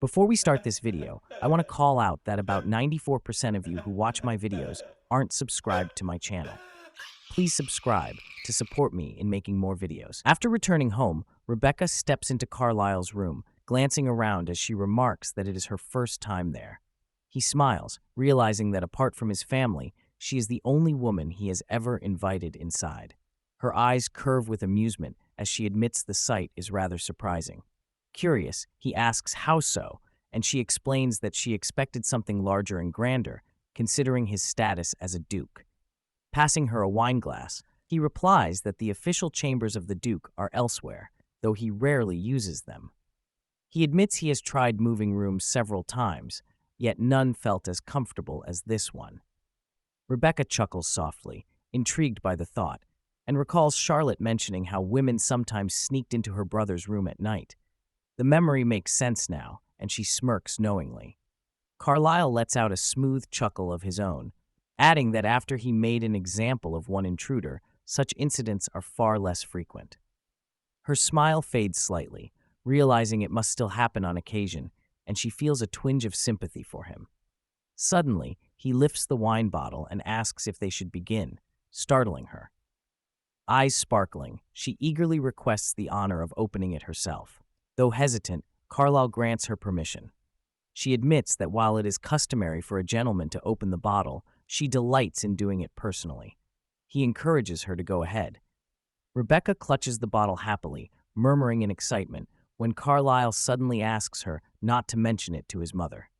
Before we start this video, I want to call out that about 94% of you who watch my videos aren't subscribed to my channel. Please subscribe to support me in making more videos. After returning home, Rebecca steps into Carlisle's room, glancing around as she remarks that it is her first time there. He smiles, realizing that apart from his family, she is the only woman he has ever invited inside. Her eyes curve with amusement as she admits the sight is rather surprising. Curious, he asks how so, and she explains that she expected something larger and grander, considering his status as a duke. Passing her a wine glass, he replies that the official chambers of the duke are elsewhere, though he rarely uses them. He admits he has tried moving rooms several times, yet none felt as comfortable as this one. Rebecca chuckles softly, intrigued by the thought, and recalls Charlotte mentioning how women sometimes sneaked into her brother's room at night. The memory makes sense now, and she smirks knowingly. Carlyle lets out a smooth chuckle of his own, adding that after he made an example of one intruder, such incidents are far less frequent. Her smile fades slightly, realizing it must still happen on occasion, and she feels a twinge of sympathy for him. Suddenly, he lifts the wine bottle and asks if they should begin, startling her. Eyes sparkling, she eagerly requests the honor of opening it herself. Though hesitant, Carlyle grants her permission. She admits that while it is customary for a gentleman to open the bottle, she delights in doing it personally. He encourages her to go ahead. Rebecca clutches the bottle happily, murmuring in excitement, when Carlyle suddenly asks her not to mention it to his mother.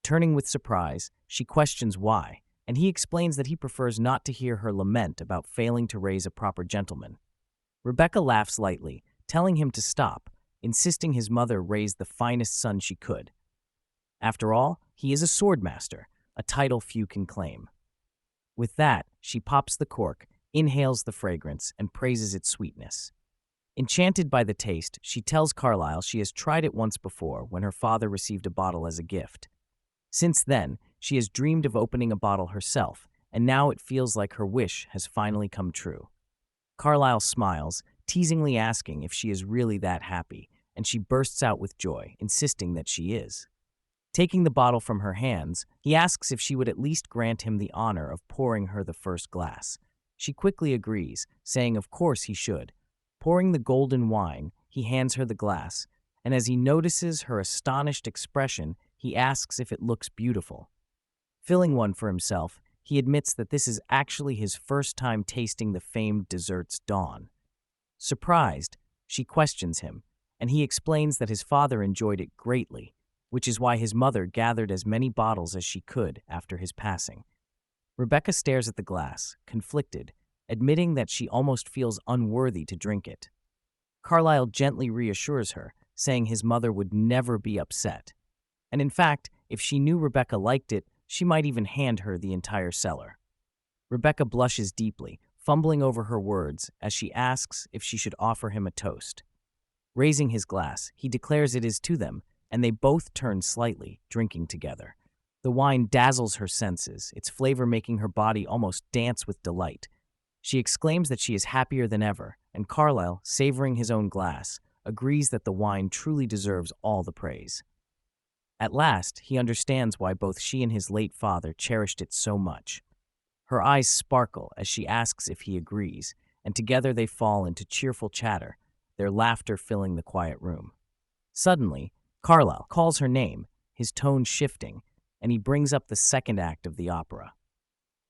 Turning with surprise, she questions why, and he explains that he prefers not to hear her lament about failing to raise a proper gentleman. Rebecca laughs lightly, telling him to stop, insisting his mother raise the finest son she could. After all, he is a SwordMaster, a title few can claim. With that, she pops the cork, inhales the fragrance, and praises its sweetness. Enchanted by the taste, she tells Carlyle she has tried it once before when her father received a bottle as a gift. Since then, she has dreamed of opening a bottle herself, and now it feels like her wish has finally come true. Carlyle smiles, teasingly asking if she is really that happy, and she bursts out with joy, insisting that she is. Taking the bottle from her hands, he asks if she would at least grant him the honor of pouring her the first glass. She quickly agrees, saying of course he should. Pouring the golden wine, he hands her the glass, and as he notices her astonished expression, he asks if it looks beautiful. Filling one for himself, he admits that this is actually his first time tasting the famed dessert's dawn. Surprised, she questions him, and he explains that his father enjoyed it greatly, which is why his mother gathered as many bottles as she could after his passing. Rebecca stares at the glass, conflicted, admitting that she almost feels unworthy to drink it. Carlyle gently reassures her, saying his mother would never be upset. And in fact, if she knew Rebecca liked it, she might even hand her the entire cellar. Rebecca blushes deeply, fumbling over her words as she asks if she should offer him a toast. Raising his glass, he declares it is to them, and they both turn slightly, drinking together. The wine dazzles her senses, its flavor making her body almost dance with delight. She exclaims that she is happier than ever, and Carlyle, savoring his own glass, agrees that the wine truly deserves all the praise. At last, he understands why both she and his late father cherished it so much. Her eyes sparkle as she asks if he agrees, and together they fall into cheerful chatter, their laughter filling the quiet room. Suddenly, Carlyle calls her name, his tone shifting, and he brings up the second act of the opera.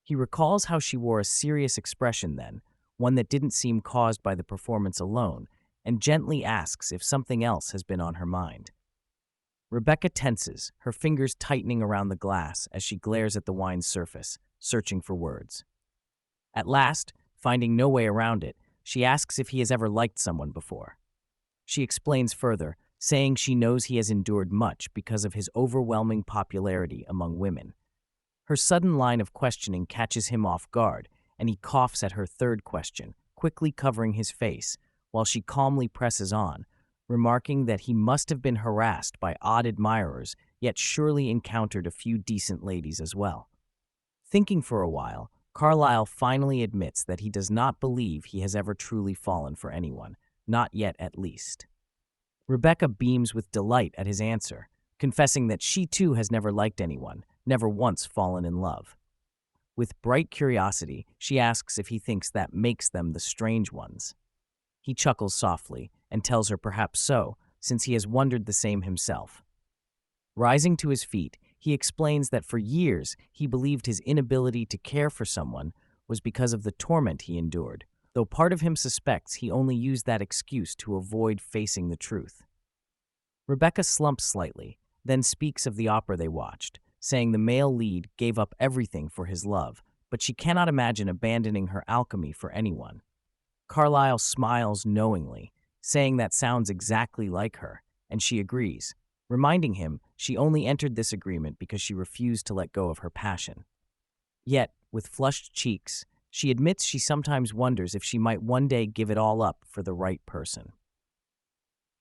He recalls how she wore a serious expression then, one that didn't seem caused by the performance alone, and gently asks if something else has been on her mind. Rebecca tenses, her fingers tightening around the glass as she glares at the wine's surface, searching for words. At last, finding no way around it, she asks if he has ever liked someone before. She explains further, saying she knows he has endured much because of his overwhelming popularity among women. Her sudden line of questioning catches him off guard, and he coughs at her third question, quickly covering his face, while she calmly presses on, remarking that he must have been harassed by odd admirers, yet surely encountered a few decent ladies as well. Thinking for a while, Carlyle finally admits that he does not believe he has ever truly fallen for anyone, not yet at least. Rebecca beams with delight at his answer, confessing that she too has never liked anyone, never once fallen in love. With bright curiosity, she asks if he thinks that makes them the strange ones. He chuckles softly and tells her perhaps so, since he has wondered the same himself. Rising to his feet, he explains that for years he believed his inability to care for someone was because of the torment he endured, though part of him suspects he only used that excuse to avoid facing the truth. Rebecca slumps slightly, then speaks of the opera they watched, saying the male lead gave up everything for his love, but she cannot imagine abandoning her alchemy for anyone. Carlyle smiles knowingly, saying that sounds exactly like her, and she agrees, reminding him she only entered this agreement because she refused to let go of her passion. Yet, with flushed cheeks, she admits she sometimes wonders if she might one day give it all up for the right person.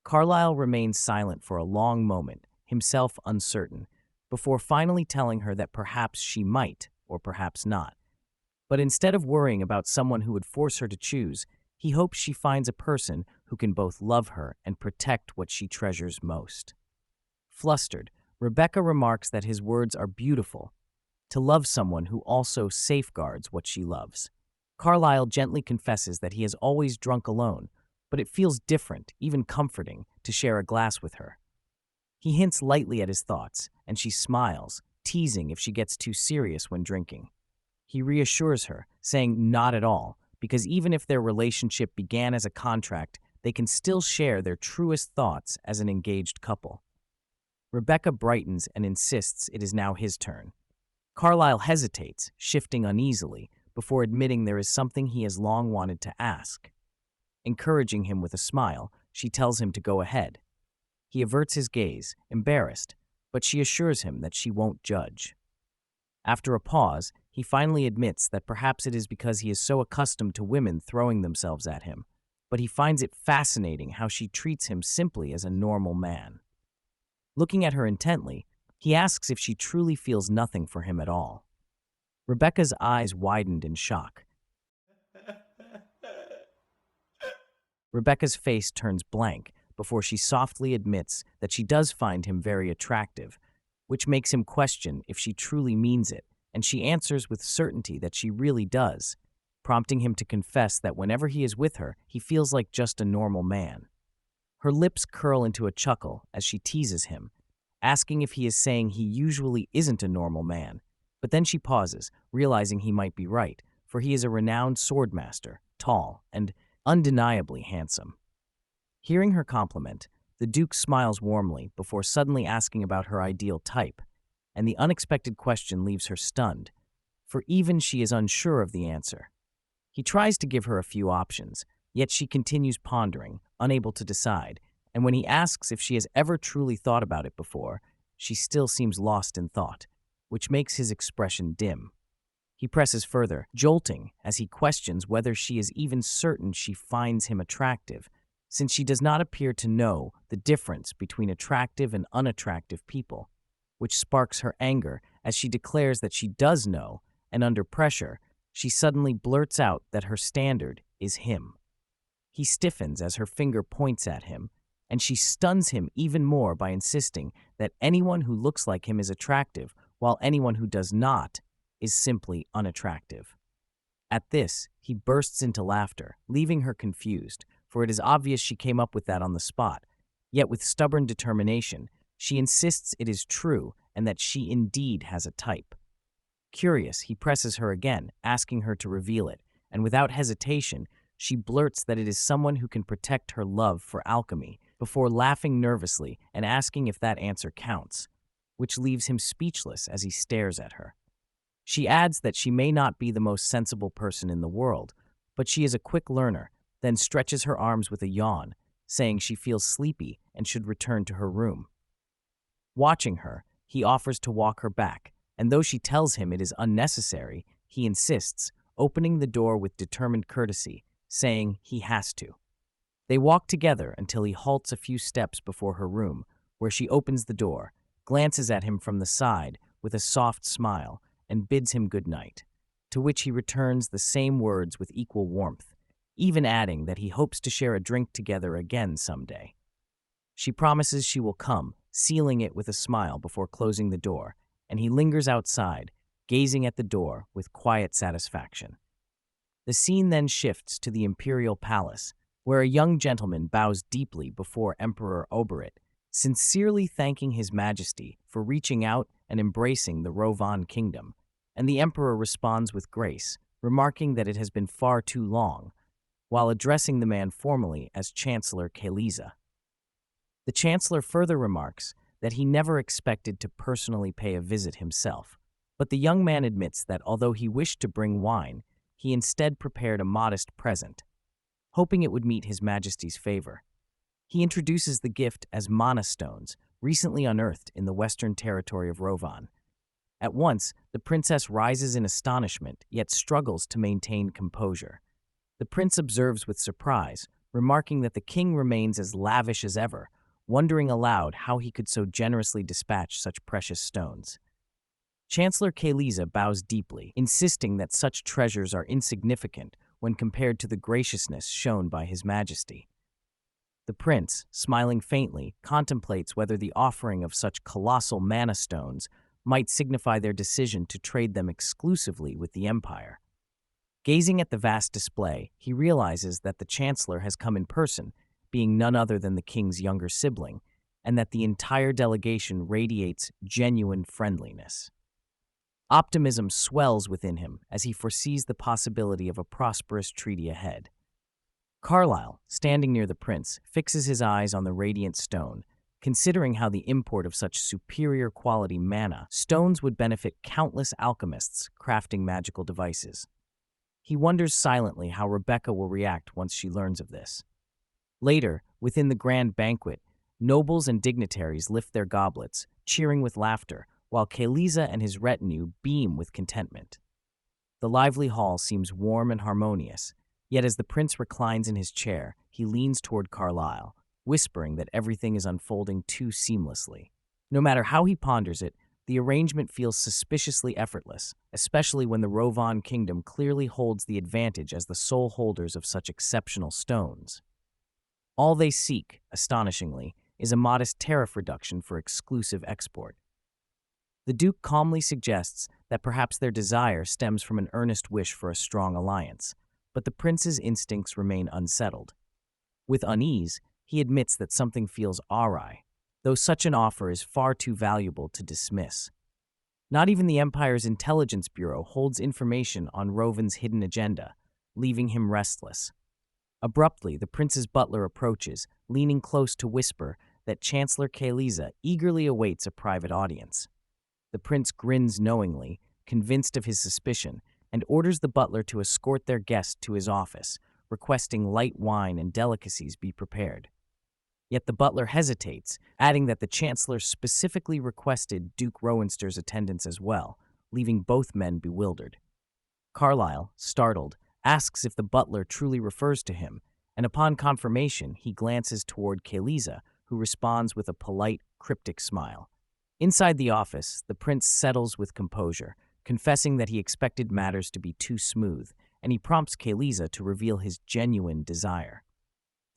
Carlyle remains silent for a long moment, himself uncertain, before finally telling her that perhaps she might, or perhaps not. But instead of worrying about someone who would force her to choose, he hopes she finds a person who can both love her and protect what she treasures most. Flustered, Rebecca remarks that his words are beautiful, to love someone who also safeguards what she loves. Carlyle gently confesses that he has always drunk alone, but it feels different, even comforting, to share a glass with her. He hints lightly at his thoughts, and she smiles, teasing if she gets too serious when drinking. He reassures her, saying not at all, because even if their relationship began as a contract, they can still share their truest thoughts as an engaged couple. Rebecca brightens and insists it is now his turn. Carlyle hesitates, shifting uneasily, before admitting there is something he has long wanted to ask. Encouraging him with a smile, she tells him to go ahead. He averts his gaze, embarrassed, but she assures him that she won't judge. After a pause, he finally admits that perhaps it is because he is so accustomed to women throwing themselves at him, but he finds it fascinating how she treats him simply as a normal man. Looking at her intently, he asks if she truly feels nothing for him at all. Rebecca's eyes widened in shock. Rebecca's face turns blank before she softly admits that she does find him very attractive, which makes him question if she truly means it, and she answers with certainty that she really does, prompting him to confess that whenever he is with her, he feels like just a normal man. Her lips curl into a chuckle as she teases him, asking if he is saying he usually isn't a normal man, but then she pauses, realizing he might be right, for he is a renowned swordmaster, tall, and undeniably handsome. Hearing her compliment, the Duke smiles warmly before suddenly asking about her ideal type, and the unexpected question leaves her stunned, for even she is unsure of the answer. He tries to give her a few options, yet she continues pondering, unable to decide, and when he asks if she has ever truly thought about it before, she still seems lost in thought, which makes his expression dim. He presses further, jolting as he questions whether she is even certain she finds him attractive, since she does not appear to know the difference between attractive and unattractive people, which sparks her anger as she declares that she does know, and under pressure, she suddenly blurts out that her standard is him. He stiffens as her finger points at him, and she stuns him even more by insisting that anyone who looks like him is attractive, while anyone who does not is simply unattractive. At this, he bursts into laughter, leaving her confused, for it is obvious she came up with that on the spot. Yet with stubborn determination, she insists it is true and that she indeed has a type. Curious, he presses her again, asking her to reveal it, and without hesitation, she blurts that it is someone who can protect her love for alchemy, before laughing nervously and asking if that answer counts, which leaves him speechless as he stares at her. She adds that she may not be the most sensible person in the world, but she is a quick learner, then stretches her arms with a yawn, saying she feels sleepy and should return to her room. Watching her, he offers to walk her back, and though she tells him it is unnecessary, he insists, opening the door with determined courtesy, saying he has to. They walk together until he halts a few steps before her room, where she opens the door, glances at him from the side with a soft smile, and bids him good night, to which he returns the same words with equal warmth, even adding that he hopes to share a drink together again someday. She promises she will come, sealing it with a smile before closing the door, and he lingers outside, gazing at the door with quiet satisfaction. The scene then shifts to the imperial palace, where a young gentleman bows deeply before Emperor Oberyn, sincerely thanking His Majesty for reaching out and embracing the Rovan kingdom, and the emperor responds with grace, remarking that it has been far too long, while addressing the man formally as Chancellor Kaliza. The Chancellor further remarks that he never expected to personally pay a visit himself, but the young man admits that although he wished to bring wine, he instead prepared a modest present, hoping it would meet His Majesty's favor. He introduces the gift as mana stones, recently unearthed in the western territory of Rovan. At once, the princess rises in astonishment, yet struggles to maintain composure. The prince observes with surprise, remarking that the king remains as lavish as ever, wondering aloud how he could so generously dispatch such precious stones. Chancellor Kaliza bows deeply, insisting that such treasures are insignificant when compared to the graciousness shown by His Majesty. The prince, smiling faintly, contemplates whether the offering of such colossal mana stones might signify their decision to trade them exclusively with the Empire. Gazing at the vast display, he realizes that the Chancellor has come in person, being none other than the king's younger sibling, and that the entire delegation radiates genuine friendliness. Optimism swells within him as he foresees the possibility of a prosperous treaty ahead. Carlyle, standing near the prince, fixes his eyes on the radiant stone, considering how the import of such superior quality mana stones would benefit countless alchemists crafting magical devices. He wonders silently how Rebecca will react once she learns of this. Later, within the grand banquet, nobles and dignitaries lift their goblets, cheering with laughter, while Kaliza and his retinue beam with contentment. The lively hall seems warm and harmonious, yet as the prince reclines in his chair, he leans toward Carlyle, whispering that everything is unfolding too seamlessly. No matter how he ponders it, the arrangement feels suspiciously effortless, especially when the Rovan kingdom clearly holds the advantage as the sole holders of such exceptional stones. All they seek, astonishingly, is a modest tariff reduction for exclusive export. The Duke calmly suggests that perhaps their desire stems from an earnest wish for a strong alliance, but the prince's instincts remain unsettled. With unease, he admits that something feels awry, though such an offer is far too valuable to dismiss. Not even the Empire's intelligence bureau holds information on Rovan's hidden agenda, leaving him restless. Abruptly, the prince's butler approaches, leaning close to whisper that Chancellor Kaliza eagerly awaits a private audience. The prince grins knowingly, convinced of his suspicion, and orders the butler to escort their guest to his office, requesting light wine and delicacies be prepared. Yet the butler hesitates, adding that the Chancellor specifically requested Duke Rowenster's attendance as well, leaving both men bewildered. Carlyle, startled, asks if the butler truly refers to him, and upon confirmation, he glances toward Kaliza, who responds with a polite, cryptic smile. Inside the office, the prince settles with composure, confessing that he expected matters to be too smooth, and he prompts Kaliza to reveal his genuine desire.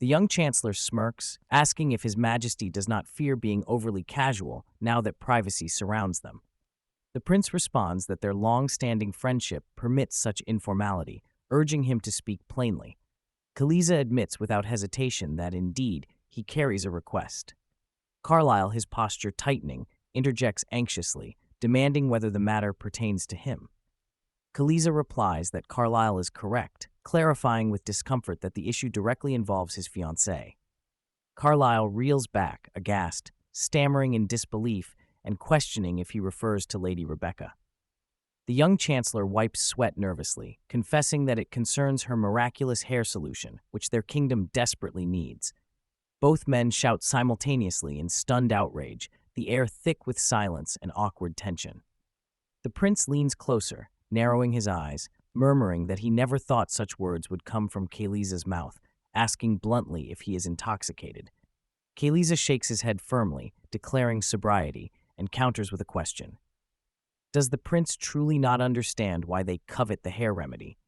The young chancellor smirks, asking if His Majesty does not fear being overly casual now that privacy surrounds them. The prince responds that their long-standing friendship permits such informality, urging him to speak plainly. Kaliza admits without hesitation that, indeed, he carries a request. Carlyle, his posture tightening, interjects anxiously, demanding whether the matter pertains to him. Kaliza replies that Carlyle is correct, clarifying with discomfort that the issue directly involves his fiancée. Carlyle reels back, aghast, stammering in disbelief and questioning if he refers to Lady Rebecca. The young chancellor wipes sweat nervously, confessing that it concerns her miraculous hair solution, which their kingdom desperately needs. Both men shout simultaneously in stunned outrage, the air thick with silence and awkward tension. The prince leans closer, narrowing his eyes, murmuring that he never thought such words would come from Kaliza's mouth, asking bluntly if he is intoxicated. Kaliza shakes his head firmly, declaring sobriety, and counters with a question. Does the prince truly not understand why they covet the hair remedy?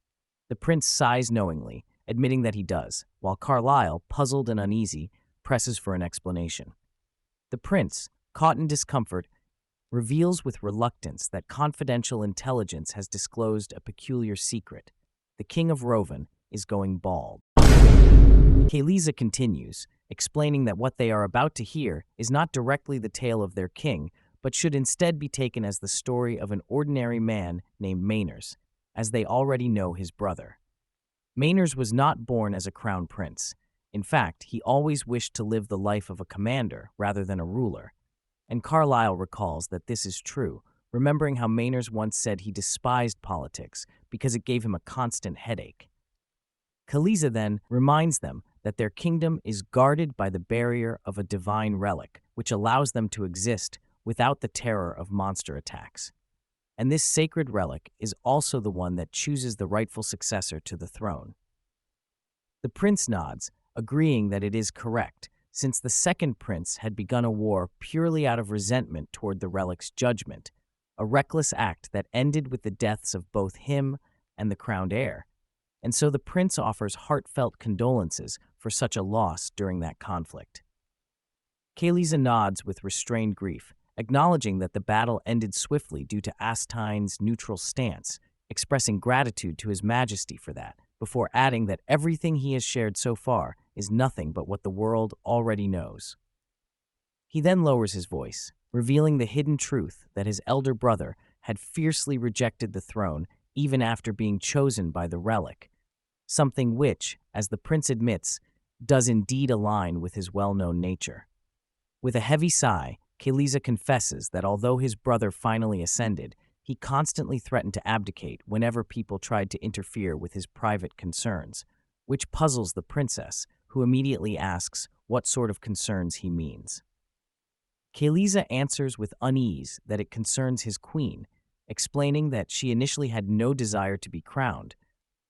The prince sighs knowingly, admitting that he does, while Carlyle, puzzled and uneasy, presses for an explanation. The prince, Caught in discomfort, reveals with reluctance that confidential intelligence has disclosed a peculiar secret. The king of Rovan is going bald. Kaliza continues, explaining that what they are about to hear is not directly the tale of their king, but should instead be taken as the story of an ordinary man named Mainers, as they already know his brother. Mainers was not born as a crown prince. In fact, he always wished to live the life of a commander rather than a ruler. And Carlyle recalls that this is true, remembering how Mainers once said he despised politics because it gave him a constant headache. Kaliza then reminds them that their kingdom is guarded by the barrier of a divine relic, which allows them to exist without the terror of monster attacks. And this sacred relic is also the one that chooses the rightful successor to the throne. The prince nods, agreeing that it is correct, since the second prince had begun a war purely out of resentment toward the relic's judgment, a reckless act that ended with the deaths of both him and the crowned heir. And so the prince offers heartfelt condolences for such a loss during that conflict. Kaliza nods with restrained grief, acknowledging that the battle ended swiftly due to Astine's neutral stance, expressing gratitude to His Majesty for that, before adding that everything he has shared so far is nothing but what the world already knows. He then lowers his voice, revealing the hidden truth that his elder brother had fiercely rejected the throne even after being chosen by the relic, something which, as the prince admits, does indeed align with his well-known nature. With a heavy sigh, Kaliza confesses that although his brother finally ascended, he constantly threatened to abdicate whenever people tried to interfere with his private concerns, which puzzles the princess, who immediately asks what sort of concerns he means. Kaliza answers with unease that it concerns his queen, explaining that she initially had no desire to be crowned,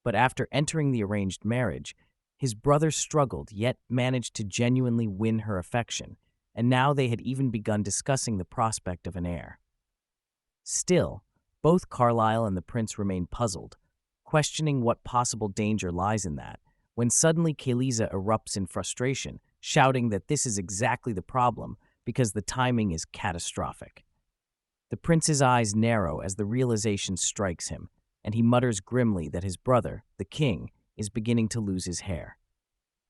but after entering the arranged marriage, his brother struggled yet managed to genuinely win her affection, and now they had even begun discussing the prospect of an heir. Still, both Carlyle and the prince remain puzzled, questioning what possible danger lies in that, when suddenly Kaliza erupts in frustration, shouting that this is exactly the problem because the timing is catastrophic. The prince's eyes narrow as the realization strikes him, and he mutters grimly that his brother, the king, is beginning to lose his hair.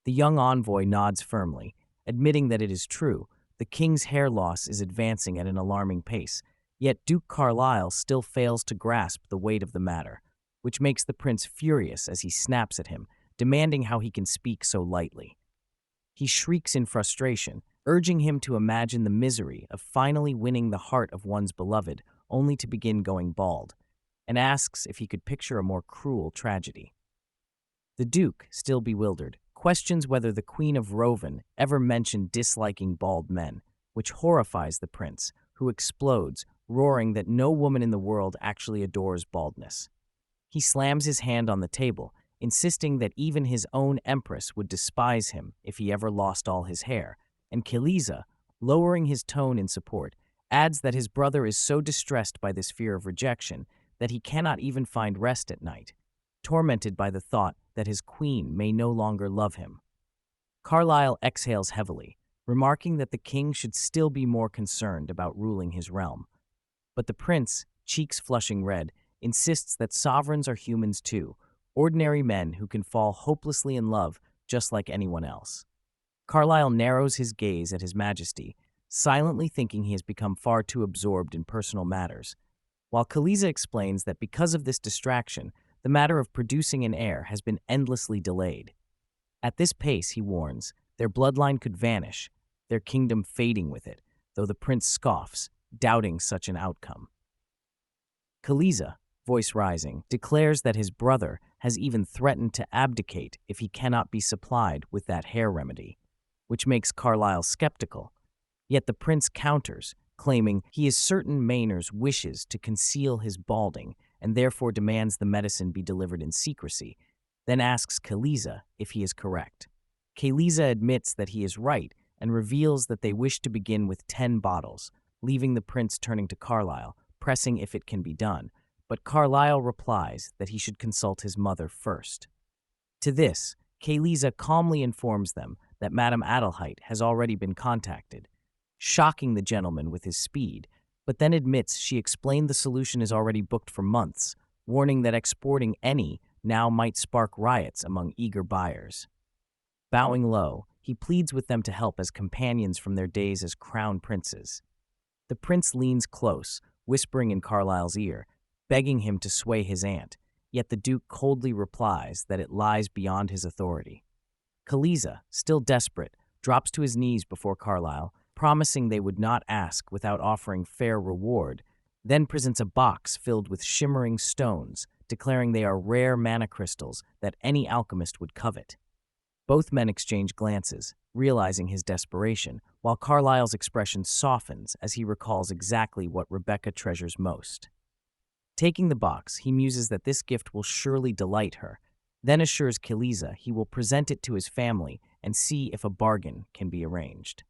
The young envoy nods firmly, admitting that it is true, the king's hair loss is advancing at an alarming pace, yet Duke Carlyle still fails to grasp the weight of the matter, which makes the prince furious as he snaps at him, demanding how he can speak so lightly. He shrieks in frustration, urging him to imagine the misery of finally winning the heart of one's beloved, only to begin going bald, and asks if he could picture a more cruel tragedy. The Duke, still bewildered, questions whether the Queen of Rovan ever mentioned disliking bald men, which horrifies the prince, who explodes, roaring that no woman in the world actually adores baldness. He slams his hand on the table, insisting that even his own empress would despise him if he ever lost all his hair, and Kaliza, lowering his tone in support, adds that his brother is so distressed by this fear of rejection that he cannot even find rest at night, tormented by the thought that his queen may no longer love him. Carlyle exhales heavily, remarking that the king should still be more concerned about ruling his realm. But the prince, cheeks flushing red, insists that sovereigns are humans too, ordinary men who can fall hopelessly in love just like anyone else. Carlyle narrows his gaze at His Majesty, silently thinking he has become far too absorbed in personal matters, while Kaliza explains that because of this distraction, the matter of producing an heir has been endlessly delayed. At this pace, he warns, their bloodline could vanish, their kingdom fading with it, though the prince scoffs, doubting such an outcome. Kaliza, voice rising, declares that his brother has even threatened to abdicate if he cannot be supplied with that hair remedy, which makes Carlyle skeptical. Yet the prince counters, claiming he is certain Mainers wishes to conceal his balding and therefore demands the medicine be delivered in secrecy, then asks Kaliza if he is correct. Kaliza admits that he is right and reveals that they wish to begin with 10 bottles, leaving the prince turning to Carlyle, pressing if it can be done, but Carlyle replies that he should consult his mother first. To this, Kaliza calmly informs them that Madame Adelheid has already been contacted, shocking the gentleman with his speed, but then admits she explained the solution is already booked for months, warning that exporting any now might spark riots among eager buyers. Bowing low, he pleads with them to help as companions from their days as crown princes. The prince leans close, whispering in Carlyle's ear, begging him to sway his aunt, yet the duke coldly replies that it lies beyond his authority. Kaliza, still desperate, drops to his knees before Carlyle, promising they would not ask without offering fair reward, then presents a box filled with shimmering stones, declaring they are rare mana crystals that any alchemist would covet. Both men exchange glances, realizing his desperation, while Carlyle's expression softens as he recalls exactly what Rebecca treasures most. Taking the box, he muses that this gift will surely delight her, then assures Kaliza he will present it to his family and see if a bargain can be arranged.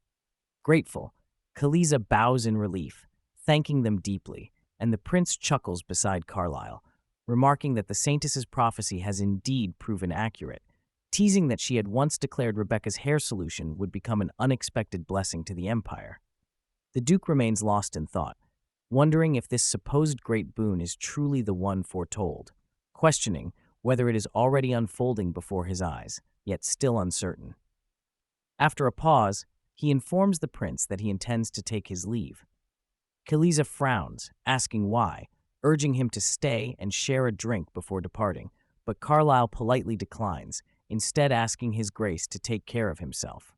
Grateful, Kaliza bows in relief, thanking them deeply, and the prince chuckles beside Carlyle, remarking that the Saintess's prophecy has indeed proven accurate, teasing that she had once declared Rebecca's hair solution would become an unexpected blessing to the empire. The duke remains lost in thought, wondering if this supposed great boon is truly the one foretold, questioning whether it is already unfolding before his eyes, yet still uncertain. After a pause, he informs the prince that he intends to take his leave. Kaliza frowns, asking why, urging him to stay and share a drink before departing, but Carlyle politely declines, instead asking his grace to take care of himself.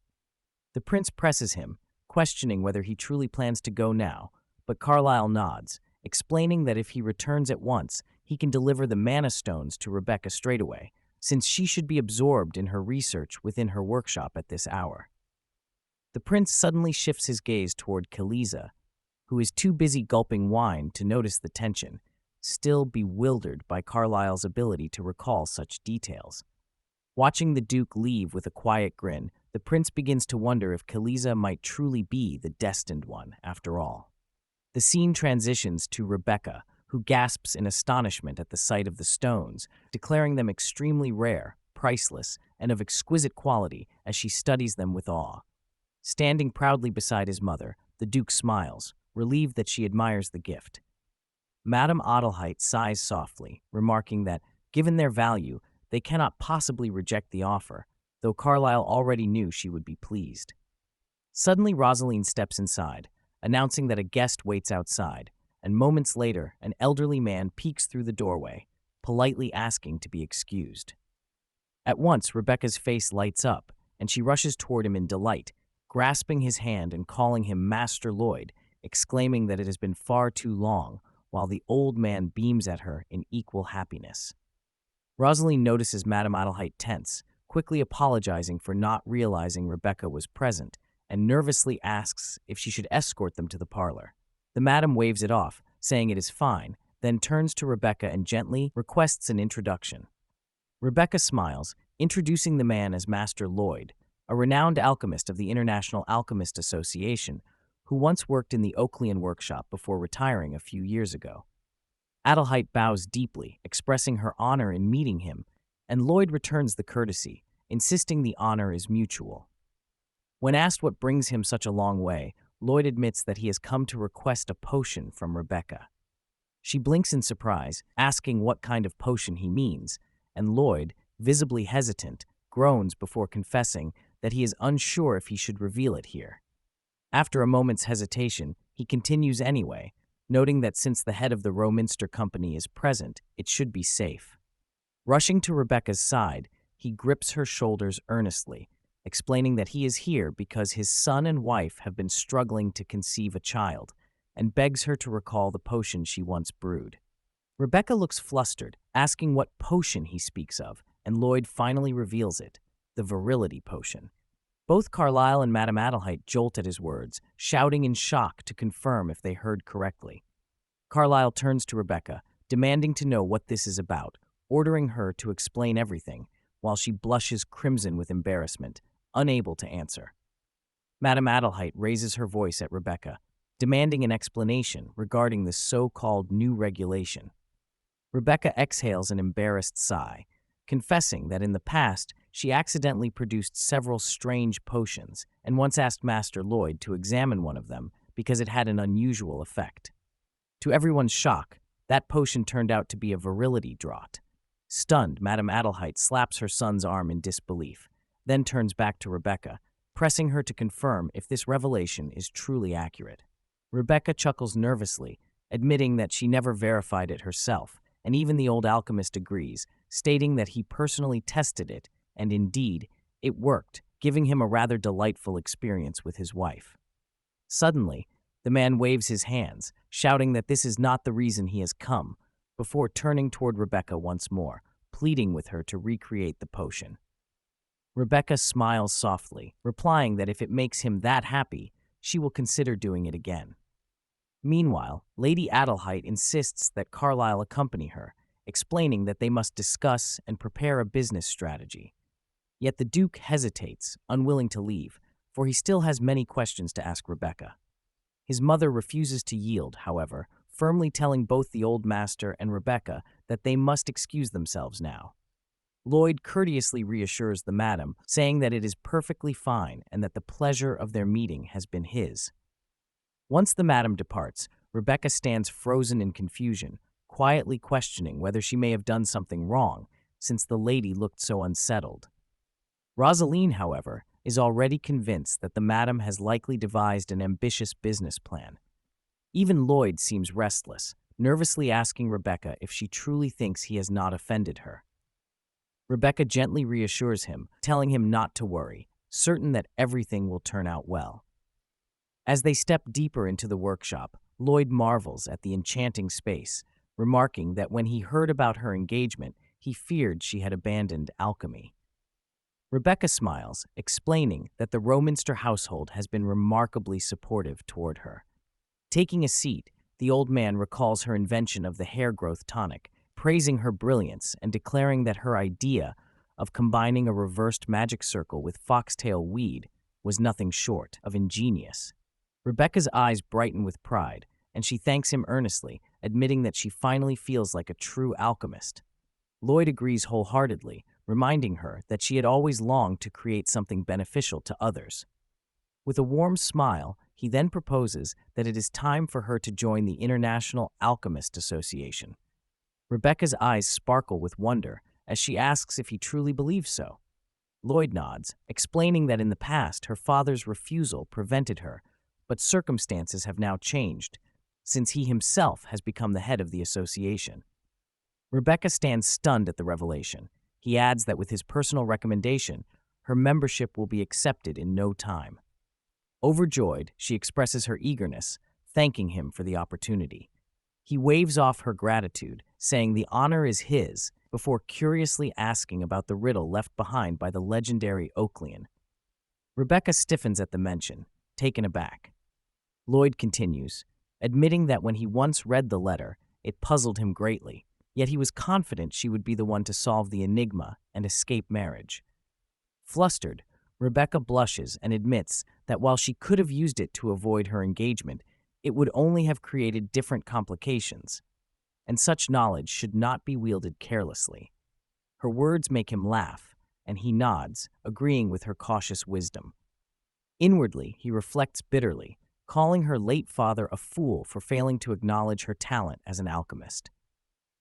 The prince presses him, questioning whether he truly plans to go now, but Carlyle nods, explaining that if he returns at once, he can deliver the mana stones to Rebecca straightaway, since she should be absorbed in her research within her workshop at this hour. The prince suddenly shifts his gaze toward Kaliza, who is too busy gulping wine to notice the tension, still bewildered by Carlyle's ability to recall such details. Watching the duke leave with a quiet grin, the prince begins to wonder if Kaliza might truly be the destined one, after all. The scene transitions to Rebecca, who gasps in astonishment at the sight of the stones, declaring them extremely rare, priceless, and of exquisite quality as she studies them with awe. Standing proudly beside his mother, the duke smiles, relieved that she admires the gift. Madame Adelheid sighs softly, remarking that, given their value, they cannot possibly reject the offer, though Carlyle already knew she would be pleased. Suddenly, Rosaline steps inside, announcing that a guest waits outside, and moments later, an elderly man peeks through the doorway, politely asking to be excused. At once, Rebecca's face lights up, and she rushes toward him in delight, grasping his hand and calling him Master Lloyd, exclaiming that it has been far too long, while the old man beams at her in equal happiness. Rosaline notices Madame Adelheid tense, quickly apologizing for not realizing Rebecca was present, and nervously asks if she should escort them to the parlor. The madam waves it off, saying it is fine, then turns to Rebecca and gently requests an introduction. Rebecca smiles, introducing the man as Master Lloyd, a renowned alchemist of the International Alchemist Association, who once worked in the Oakleyan workshop before retiring a few years ago. Adelheid bows deeply, expressing her honor in meeting him, and Lloyd returns the courtesy, insisting the honor is mutual. When asked what brings him such a long way, Lloyd admits that he has come to request a potion from Rebecca. She blinks in surprise, asking what kind of potion he means, and Lloyd, visibly hesitant, groans before confessing that he is unsure if he should reveal it here. After a moment's hesitation, he continues anyway, noting that since the head of the Romance company is present, it should be safe. Rushing to Rebecca's side, he grips her shoulders earnestly, explaining that he is here because his son and wife have been struggling to conceive a child, and begs her to recall the potion she once brewed. Rebecca looks flustered, asking what potion he speaks of, and Lloyd finally reveals it, the virility potion. Both Carlyle and Madame Adelheid jolt at his words, shouting in shock to confirm if they heard correctly. Carlyle turns to Rebecca, demanding to know what this is about, ordering her to explain everything, while she blushes crimson with embarrassment, unable to answer. Madame Adelheid raises her voice at Rebecca, demanding an explanation regarding the so-called new regulation. Rebecca exhales an embarrassed sigh, confessing that in the past she accidentally produced several strange potions and once asked Master Lloyd to examine one of them because it had an unusual effect. To everyone's shock, that potion turned out to be a virility draught. Stunned, Madame Adelheid slaps her son's arm in disbelief, then turns back to Rebecca, pressing her to confirm if this revelation is truly accurate. Rebecca chuckles nervously, admitting that she never verified it herself, and even the old alchemist agrees, stating that he personally tested it, and indeed, it worked, giving him a rather delightful experience with his wife. Suddenly, the man waves his hands, shouting that this is not the reason he has come, before turning toward Rebecca once more, pleading with her to recreate the potion. Rebecca smiles softly, replying that if it makes him that happy, she will consider doing it again. Meanwhile, Lady Adelheid insists that Carlyle accompany her, explaining that they must discuss and prepare a business strategy. Yet the Duke hesitates, unwilling to leave, for he still has many questions to ask Rebecca. His mother refuses to yield, however, firmly telling both the old master and Rebecca that they must excuse themselves now. Lloyd courteously reassures the madam, saying that it is perfectly fine and that the pleasure of their meeting has been his. Once the madam departs, Rebecca stands frozen in confusion, quietly questioning whether she may have done something wrong, since the lady looked so unsettled. Rosaline, however, is already convinced that the madam has likely devised an ambitious business plan. Even Lloyd seems restless, nervously asking Rebecca if she truly thinks he has not offended her. Rebecca gently reassures him, telling him not to worry, certain that everything will turn out well. As they step deeper into the workshop, Lloyd marvels at the enchanting space, remarking that when he heard about her engagement, he feared she had abandoned alchemy. Rebecca smiles, explaining that the Romanster household has been remarkably supportive toward her. Taking a seat, the old man recalls her invention of the hair growth tonic, praising her brilliance and declaring that her idea of combining a reversed magic circle with foxtail weed was nothing short of ingenious. Rebecca's eyes brighten with pride, and she thanks him earnestly, admitting that she finally feels like a true alchemist. Lloyd agrees wholeheartedly, reminding her that she had always longed to create something beneficial to others. With a warm smile, he then proposes that it is time for her to join the International Alchemist Association. Rebecca's eyes sparkle with wonder as she asks if he truly believes so. Lloyd nods, explaining that in the past her father's refusal prevented her, but circumstances have now changed, since he himself has become the head of the association. Rebecca stands stunned at the revelation. He adds that with his personal recommendation, her membership will be accepted in no time. Overjoyed, she expresses her eagerness, thanking him for the opportunity. He waves off her gratitude, saying the honor is his, before curiously asking about the riddle left behind by the legendary Oakleyan. Rebecca stiffens at the mention, taken aback. Lloyd continues, admitting that when he once read the letter, it puzzled him greatly, yet he was confident she would be the one to solve the enigma and escape marriage. Flustered, Rebecca blushes and admits that while she could have used it to avoid her engagement, it would only have created different complications, and such knowledge should not be wielded carelessly. Her words make him laugh, and he nods, agreeing with her cautious wisdom. Inwardly, he reflects bitterly, calling her late father a fool for failing to acknowledge her talent as an alchemist.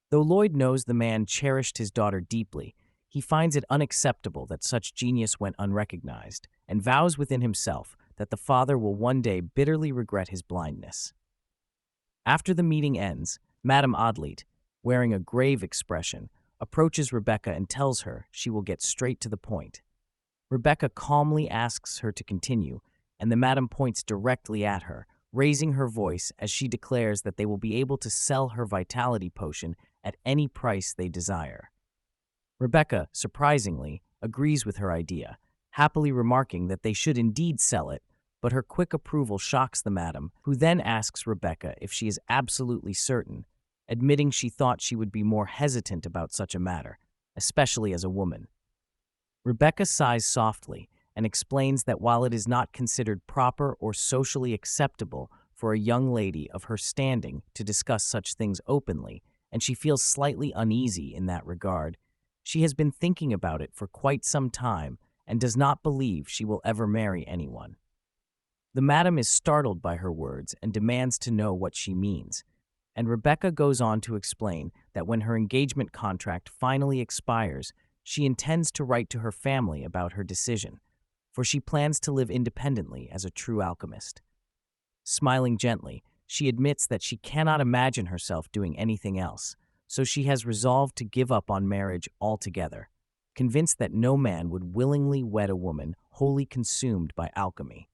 Though Lloyd knows the man cherished his daughter deeply, he finds it unacceptable that such genius went unrecognized, and vows within himself that the father will one day bitterly regret his blindness. After the meeting ends, Madame Adlit, wearing a grave expression, approaches Rebecca and tells her she will get straight to the point. Rebecca calmly asks her to continue, and the madam points directly at her, raising her voice as she declares that they will be able to sell her vitality potion at any price they desire. Rebecca, surprisingly, agrees with her idea, happily remarking that they should indeed sell it, but her quick approval shocks the madam, who then asks Rebecca if she is absolutely certain, admitting she thought she would be more hesitant about such a matter, especially as a woman. Rebecca sighs softly and explains that while it is not considered proper or socially acceptable for a young lady of her standing to discuss such things openly, and she feels slightly uneasy in that regard, She has been thinking about it for quite some time and does not believe she will ever marry anyone. The madam is startled by her words and demands to know what she means, and Rebecca goes on to explain that when her engagement contract finally expires, she intends to write to her family about her decision, for she plans to live independently as a true alchemist. Smiling gently, she admits that she cannot imagine herself doing anything else, so she has resolved to give up on marriage altogether, convinced that no man would willingly wed a woman wholly consumed by alchemy.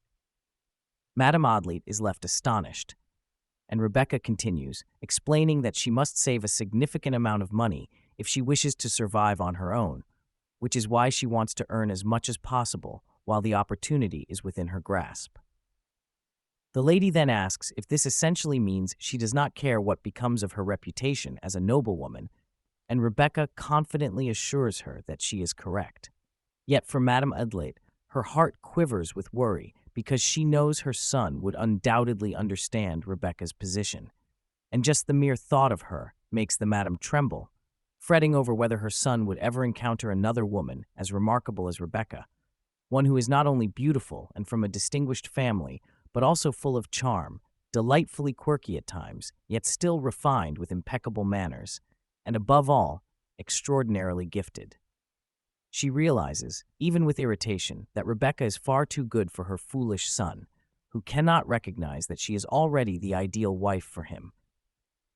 Madame Odlete is left astonished, and Rebecca continues, explaining that she must save a significant amount of money if she wishes to survive on her own, which is why she wants to earn as much as possible while the opportunity is within her grasp. The lady then asks if this essentially means she does not care what becomes of her reputation as a noblewoman, and Rebecca confidently assures her that she is correct. Yet for Madame Odlete, her heart quivers with worry because she knows her son would undoubtedly understand Rebecca's position, and just the mere thought of her makes the madam tremble, fretting over whether her son would ever encounter another woman as remarkable as Rebecca, one who is not only beautiful and from a distinguished family, but also full of charm, delightfully quirky at times, yet still refined with impeccable manners, and above all, extraordinarily gifted. She realizes, even with irritation, that Rebecca is far too good for her foolish son, who cannot recognize that she is already the ideal wife for him.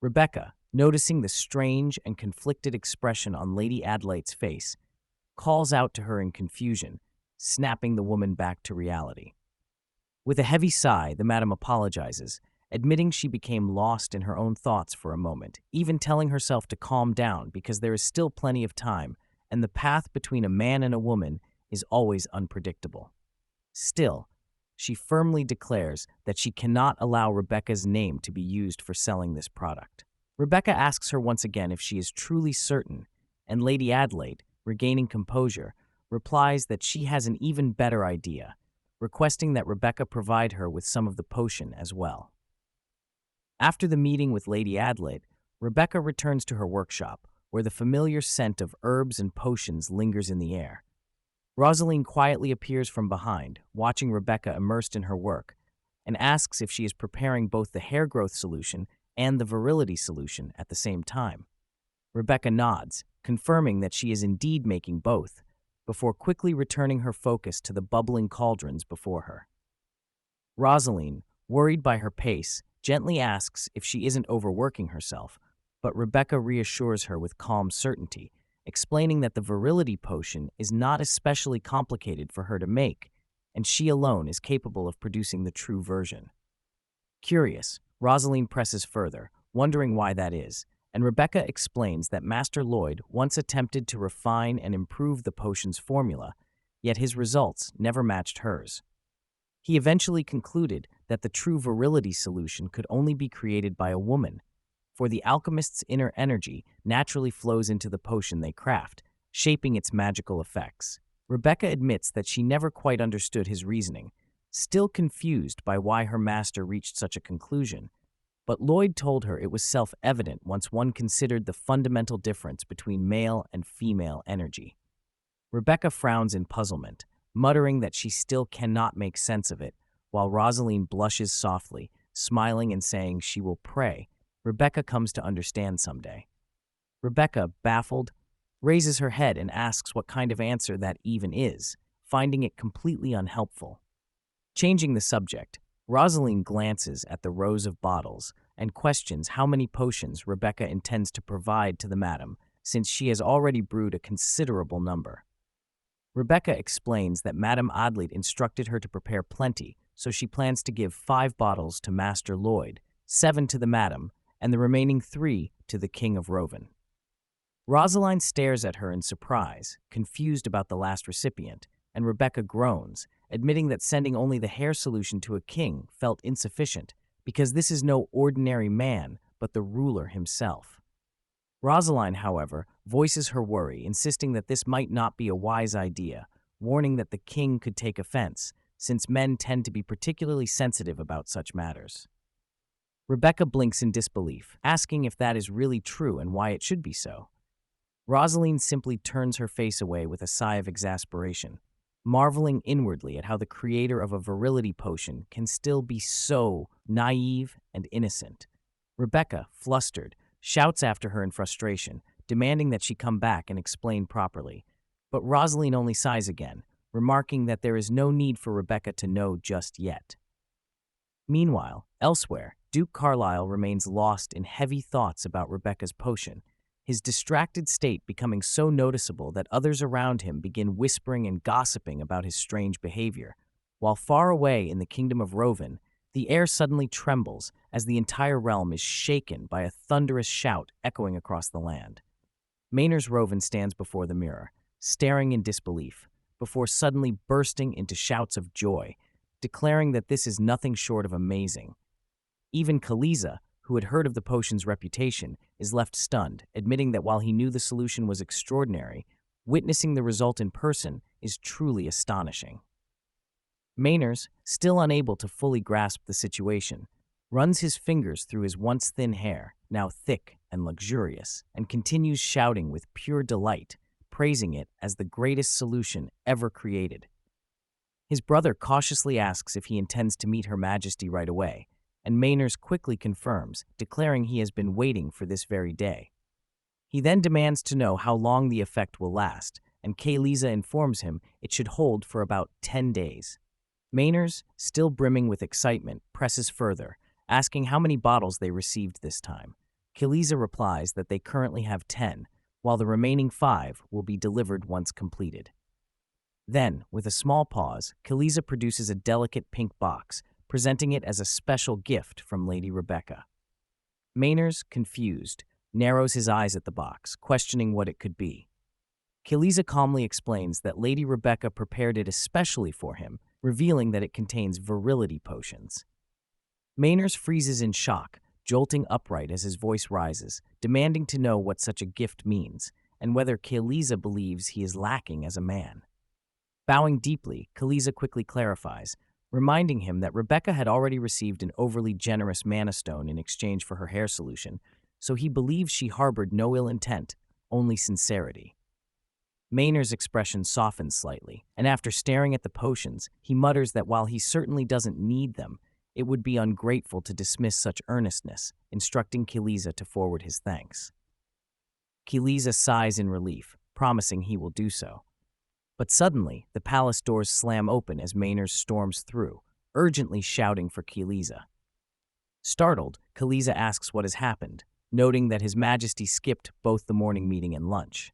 Rebecca, noticing the strange and conflicted expression on Lady Adelaite's face, calls out to her in confusion, snapping the woman back to reality. With a heavy sigh, the madam apologizes, admitting she became lost in her own thoughts for a moment, even telling herself to calm down because there is still plenty of time, and the path between a man and a woman is always unpredictable. Still, she firmly declares that she cannot allow Rebecca's name to be used for selling this product. Rebecca asks her once again if she is truly certain, and Lady Adelaide, regaining composure, replies that she has an even better idea, requesting that Rebecca provide her with some of the potion as well. After the meeting with Lady Adelaide, Rebecca returns to her workshop, where the familiar scent of herbs and potions lingers in the air. Rosaline quietly appears from behind, watching Rebecca immersed in her work, and asks if she is preparing both the hair growth solution and the virility solution at the same time. Rebecca nods, confirming that she is indeed making both, before quickly returning her focus to the bubbling cauldrons before her. Rosaline, worried by her pace, gently asks if she isn't overworking herself, but Rebecca reassures her with calm certainty, explaining that the virility potion is not especially complicated for her to make, and she alone is capable of producing the true version. Curious, Rosaline presses further, wondering why that is, and Rebecca explains that Master Lloyd once attempted to refine and improve the potion's formula, yet his results never matched hers. He eventually concluded that the true virility solution could only be created by a woman, for the alchemist's inner energy naturally flows into the potion they craft, shaping its magical effects. Rebecca admits that she never quite understood his reasoning, still confused by why her master reached such a conclusion, but Lloyd told her it was self-evident once one considered the fundamental difference between male and female energy. Rebecca frowns in puzzlement, muttering that she still cannot make sense of it, while Rosaline blushes softly, smiling and saying she will pray Rebecca comes to understand someday. Rebecca, baffled, raises her head and asks what kind of answer that even is, finding it completely unhelpful. Changing the subject, Rosaline glances at the rows of bottles and questions how many potions Rebecca intends to provide to the madam, since she has already brewed a considerable number. Rebecca explains that Madame Odlete instructed her to prepare plenty, so she plans to give 5 bottles to Master Lloyd, 7 to the madam, and the remaining 3 to the King of Roven. Rosaline stares at her in surprise, confused about the last recipient, and Rebecca groans, admitting that sending only the hair solution to a king felt insufficient, because this is no ordinary man, but the ruler himself. Rosaline, however, voices her worry, insisting that this might not be a wise idea, warning that the king could take offense, since men tend to be particularly sensitive about such matters. Rebecca blinks in disbelief, asking if that is really true and why it should be so. Rosaline simply turns her face away with a sigh of exasperation, marveling inwardly at how the creator of a virility potion can still be so naive and innocent. Rebecca, flustered, shouts after her in frustration, demanding that she come back and explain properly. But Rosaline only sighs again, remarking that there is no need for Rebecca to know just yet. Meanwhile, elsewhere, Duke Carlyle remains lost in heavy thoughts about Rebecca's potion, his distracted state becoming so noticeable that others around him begin whispering and gossiping about his strange behavior. While far away in the kingdom of Roven, the air suddenly trembles as the entire realm is shaken by a thunderous shout echoing across the land. Maynard's Roven stands before the mirror, staring in disbelief, before suddenly bursting into shouts of joy, declaring that this is nothing short of amazing. Even Kaliza, who had heard of the potion's reputation, is left stunned, admitting that while he knew the solution was extraordinary, witnessing the result in person is truly astonishing. Maynard, still unable to fully grasp the situation, runs his fingers through his once thin hair, now thick and luxurious, and continues shouting with pure delight, praising it as the greatest solution ever created. His brother cautiously asks if he intends to meet Her Majesty right away, and Maynard quickly confirms, declaring he has been waiting for this very day. He then demands to know how long the effect will last, and Kaliza informs him it should hold for about 10 days. Maynard, still brimming with excitement, presses further, asking how many bottles they received this time. Kaliza replies that they currently have 10, while the remaining 5 will be delivered once completed. Then, with a small pause, Kaliza produces a delicate pink box, presenting it as a special gift from Lady Rebecca. Maynard, confused, narrows his eyes at the box, questioning what it could be. Kaliza calmly explains that Lady Rebecca prepared it especially for him, revealing that it contains virility potions. Maynard freezes in shock, jolting upright as his voice rises, demanding to know what such a gift means, and whether Kaliza believes he is lacking as a man. Bowing deeply, Kaliza quickly clarifies, reminding him that Rebecca had already received an overly generous mana stone in exchange for her hair solution, so he believes she harbored no ill intent, only sincerity. Maynard's expression softens slightly, and after staring at the potions, he mutters that while he certainly doesn't need them, it would be ungrateful to dismiss such earnestness, instructing Kaliza to forward his thanks. Kaliza sighs in relief, promising he will do so. But suddenly, the palace doors slam open as Maynard storms through, urgently shouting for Kaliza. Startled, Kaliza asks what has happened, noting that His Majesty skipped both the morning meeting and lunch.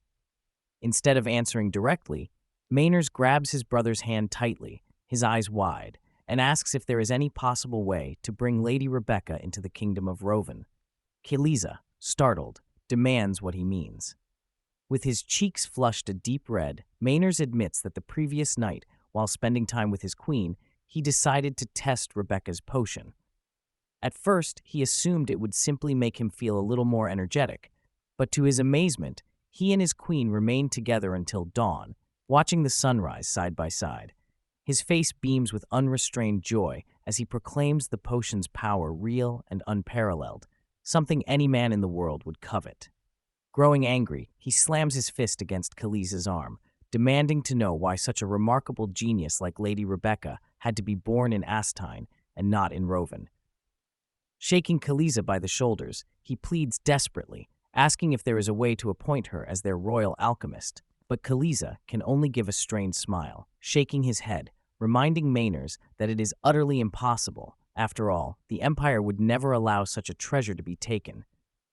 Instead of answering directly, Maynard grabs his brother's hand tightly, his eyes wide, and asks if there is any possible way to bring Lady Rebecca into the kingdom of Roven. Kaliza, startled, demands what he means. With his cheeks flushed a deep red, Maynard admits that the previous night, while spending time with his queen, he decided to test Rebecca's potion. At first, he assumed it would simply make him feel a little more energetic, but to his amazement, he and his queen remained together until dawn, watching the sunrise side by side. His face beams with unrestrained joy as he proclaims the potion's power real and unparalleled, something any man in the world would covet. Growing angry, he slams his fist against Kaliza's arm, demanding to know why such a remarkable genius like Lady Rebecca had to be born in Astine and not in Roven. Shaking Kaliza by the shoulders, he pleads desperately, asking if there is a way to appoint her as their royal alchemist. But Kaliza can only give a strained smile, shaking his head, reminding Maynard that it is utterly impossible. After all, the Empire would never allow such a treasure to be taken.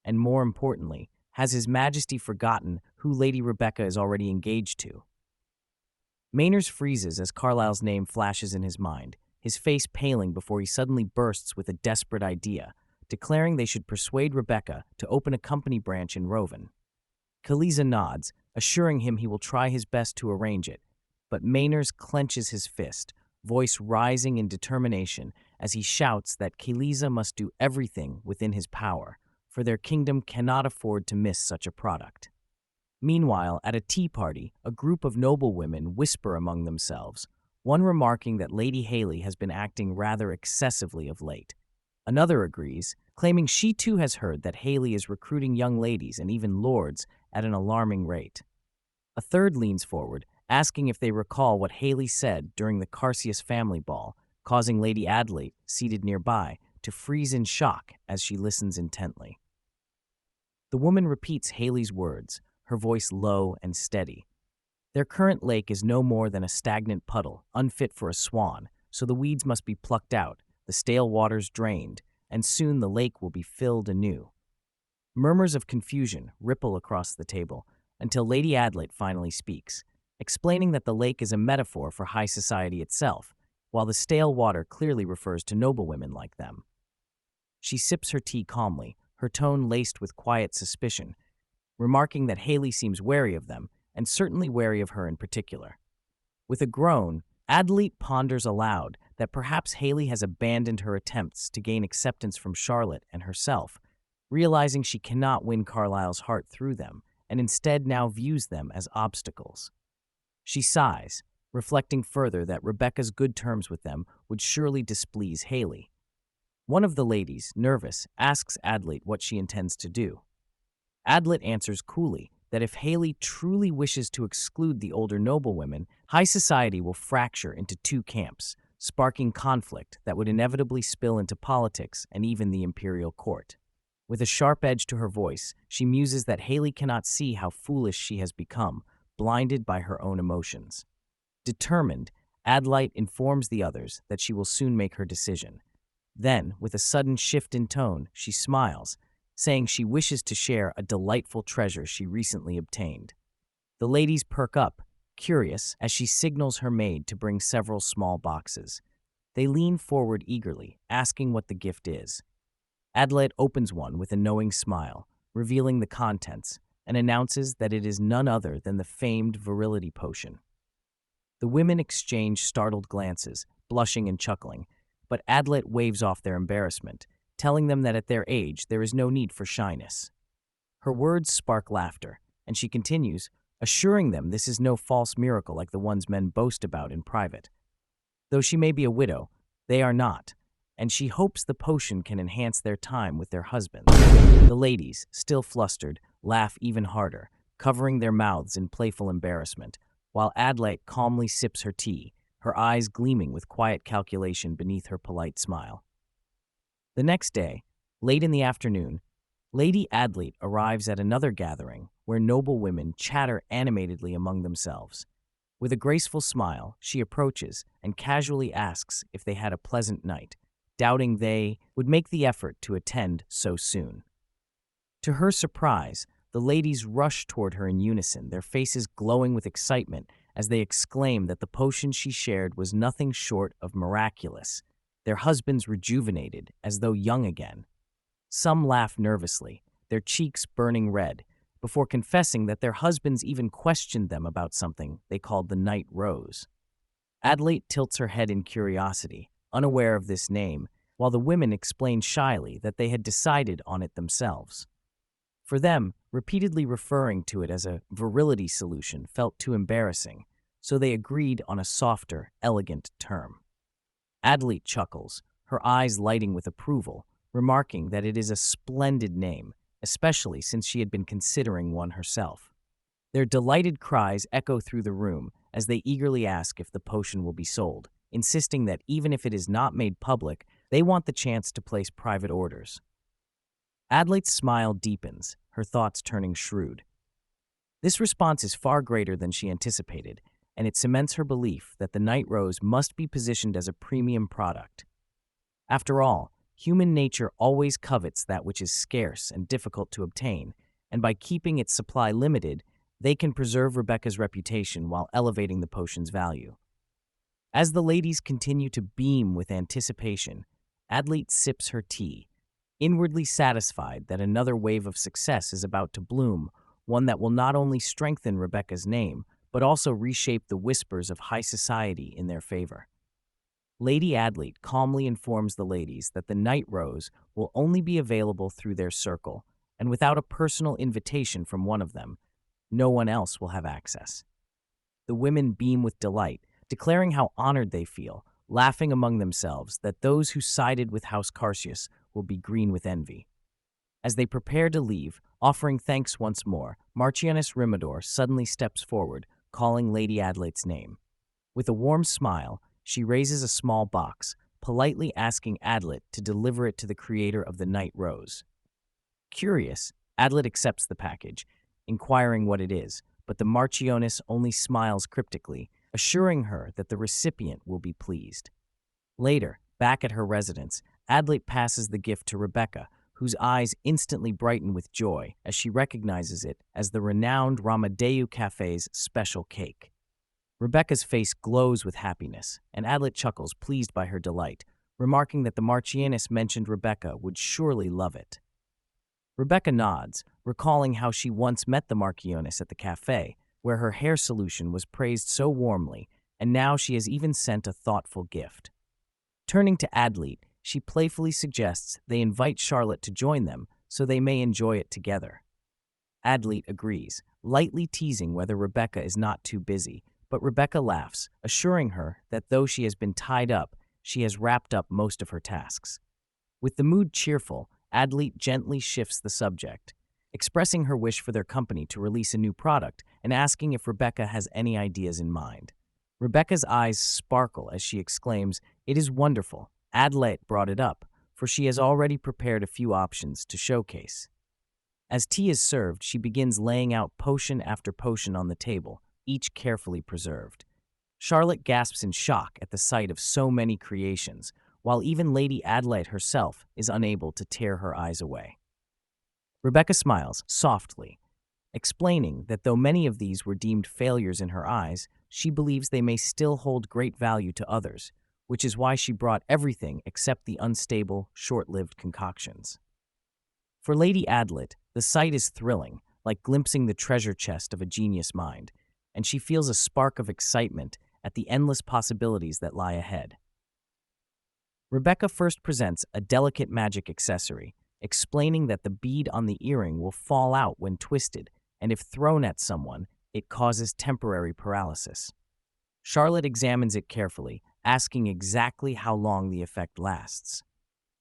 And more importantly, has His Majesty forgotten who Lady Rebecca is already engaged to? Maynard freezes as Carlyle's name flashes in his mind, his face paling before he suddenly bursts with a desperate idea, declaring they should persuade Rebecca to open a company branch in Roven. Kaliza nods, assuring him he will try his best to arrange it, but Maynard clenches his fist, voice rising in determination as he shouts that Kaliza must do everything within his power, for their kingdom cannot afford to miss such a product. Meanwhile, at a tea party, a group of noblewomen whisper among themselves, one remarking that Lady Haley has been acting rather excessively of late. Another agrees, claiming she too has heard that Haley is recruiting young ladies and even lords at an alarming rate. A third leans forward, asking if they recall what Haley said during the Carsius family ball, causing Lady Adelaide, seated nearby, to freeze in shock as she listens intently. The woman repeats Haley's words, her voice low and steady. Their current lake is no more than a stagnant puddle, unfit for a swan, so the weeds must be plucked out, the stale waters drained, and soon the lake will be filled anew. Murmurs of confusion ripple across the table until Lady Adelaide finally speaks, explaining that the lake is a metaphor for high society itself, while the stale water clearly refers to noblewomen like them. She sips her tea calmly, her tone laced with quiet suspicion, remarking that Haley seems wary of them, and certainly wary of her in particular. With a groan, Adelaide ponders aloud that perhaps Haley has abandoned her attempts to gain acceptance from Charlotte and herself, realizing she cannot win Carlisle's heart through them, and instead now views them as obstacles. She sighs, reflecting further that Rebecca's good terms with them would surely displease Haley. One of the ladies, nervous, asks Adelaide what she intends to do. Adelaide answers coolly that if Haley truly wishes to exclude the older noblewomen, high society will fracture into two camps, sparking conflict that would inevitably spill into politics and even the imperial court. With a sharp edge to her voice, she muses that Haley cannot see how foolish she has become, blinded by her own emotions. Determined, Adelaide informs the others that she will soon make her decision. Then, with a sudden shift in tone, she smiles, saying she wishes to share a delightful treasure she recently obtained. The ladies perk up, curious, as she signals her maid to bring several small boxes. They lean forward eagerly, asking what the gift is. Adelaide opens one with a knowing smile, revealing the contents, and announces that it is none other than the famed virility potion. The women exchange startled glances, blushing and chuckling, but Adelaide waves off their embarrassment, telling them that at their age there is no need for shyness. Her words spark laughter, and she continues, assuring them this is no false miracle like the ones men boast about in private. Though she may be a widow, they are not, and she hopes the potion can enhance their time with their husbands. The ladies, still flustered, laugh even harder, covering their mouths in playful embarrassment, while Adelaide calmly sips her tea, her eyes gleaming with quiet calculation beneath her polite smile. The next day, late in the afternoon, Lady Adelaide arrives at another gathering where noble women chatter animatedly among themselves. With a graceful smile, she approaches and casually asks if they had a pleasant night, doubting they would make the effort to attend so soon. To her surprise, the ladies rush toward her in unison, their faces glowing with excitement as they exclaim that the potion she shared was nothing short of miraculous, their husbands rejuvenated as though young again. Some laugh nervously, their cheeks burning red, before confessing that their husbands even questioned them about something they called the night rose. Adelaide tilts her head in curiosity, unaware of this name, while the women explain shyly that they had decided on it themselves. For them, repeatedly referring to it as a virility solution felt too embarrassing, so they agreed on a softer, elegant term. Adelaide chuckles, her eyes lighting with approval, remarking that it is a splendid name, especially since she had been considering one herself. Their delighted cries echo through the room as they eagerly ask if the potion will be sold, insisting that even if it is not made public, they want the chance to place private orders. Adelaide's smile deepens, her thoughts turning shrewd. This response is far greater than she anticipated, and it cements her belief that the night rose must be positioned as a premium product. After all, human nature always covets that which is scarce and difficult to obtain, and by keeping its supply limited, they can preserve Rebecca's reputation while elevating the potion's value. As the ladies continue to beam with anticipation, Adelaide sips her tea, inwardly satisfied that another wave of success is about to bloom, one that will not only strengthen Rebecca's name, but also reshape the whispers of high society in their favor. Lady Adelaide calmly informs the ladies that the night rose will only be available through their circle, and without a personal invitation from one of them, no one else will have access. The women beam with delight, declaring how honored they feel, laughing among themselves that those who sided with House Carsius will be green with envy. As they prepare to leave, offering thanks once more, Marchioness Rimador suddenly steps forward, calling Lady Adelate's name. With a warm smile, she raises a small box, politely asking Adelaide to deliver it to the creator of the Night Rose. Curious, Adelaide accepts the package, inquiring what it is, but the Marchioness only smiles cryptically, assuring her that the recipient will be pleased. Later, back at her residence, Adelaide passes the gift to Rebecca, whose eyes instantly brighten with joy as she recognizes it as the renowned Ramadeu Cafe's special cake. Rebecca's face glows with happiness, and Adelaide chuckles, pleased by her delight, remarking that the Marchioness mentioned Rebecca would surely love it. Rebecca nods, recalling how she once met the Marchioness at the cafe, where her hair solution was praised so warmly, and now she has even sent a thoughtful gift. Turning to Adelaide, she playfully suggests they invite Charlotte to join them so they may enjoy it together. Adelaide agrees, lightly teasing whether Rebecca is not too busy, but Rebecca laughs, assuring her that though she has been tied up, she has wrapped up most of her tasks. With the mood cheerful, Adelaide gently shifts the subject, expressing her wish for their company to release a new product and asking if Rebecca has any ideas in mind. Rebecca's eyes sparkle as she exclaims, "It is wonderful. Adelaide brought it up, for she has already prepared a few options to showcase." As tea is served, she begins laying out potion after potion on the table, each carefully preserved. Charlotte gasps in shock at the sight of so many creations, while even Lady Adelaide herself is unable to tear her eyes away. Rebecca smiles softly, explaining that though many of these were deemed failures in her eyes, she believes they may still hold great value to others, which is why she brought everything except the unstable, short-lived concoctions. For Lady Adelaide, the sight is thrilling, like glimpsing the treasure chest of a genius mind, and she feels a spark of excitement at the endless possibilities that lie ahead. Rebecca first presents a delicate magic accessory, explaining that the bead on the earring will fall out when twisted, and if thrown at someone, it causes temporary paralysis. Charlotte examines it carefully, asking exactly how long the effect lasts.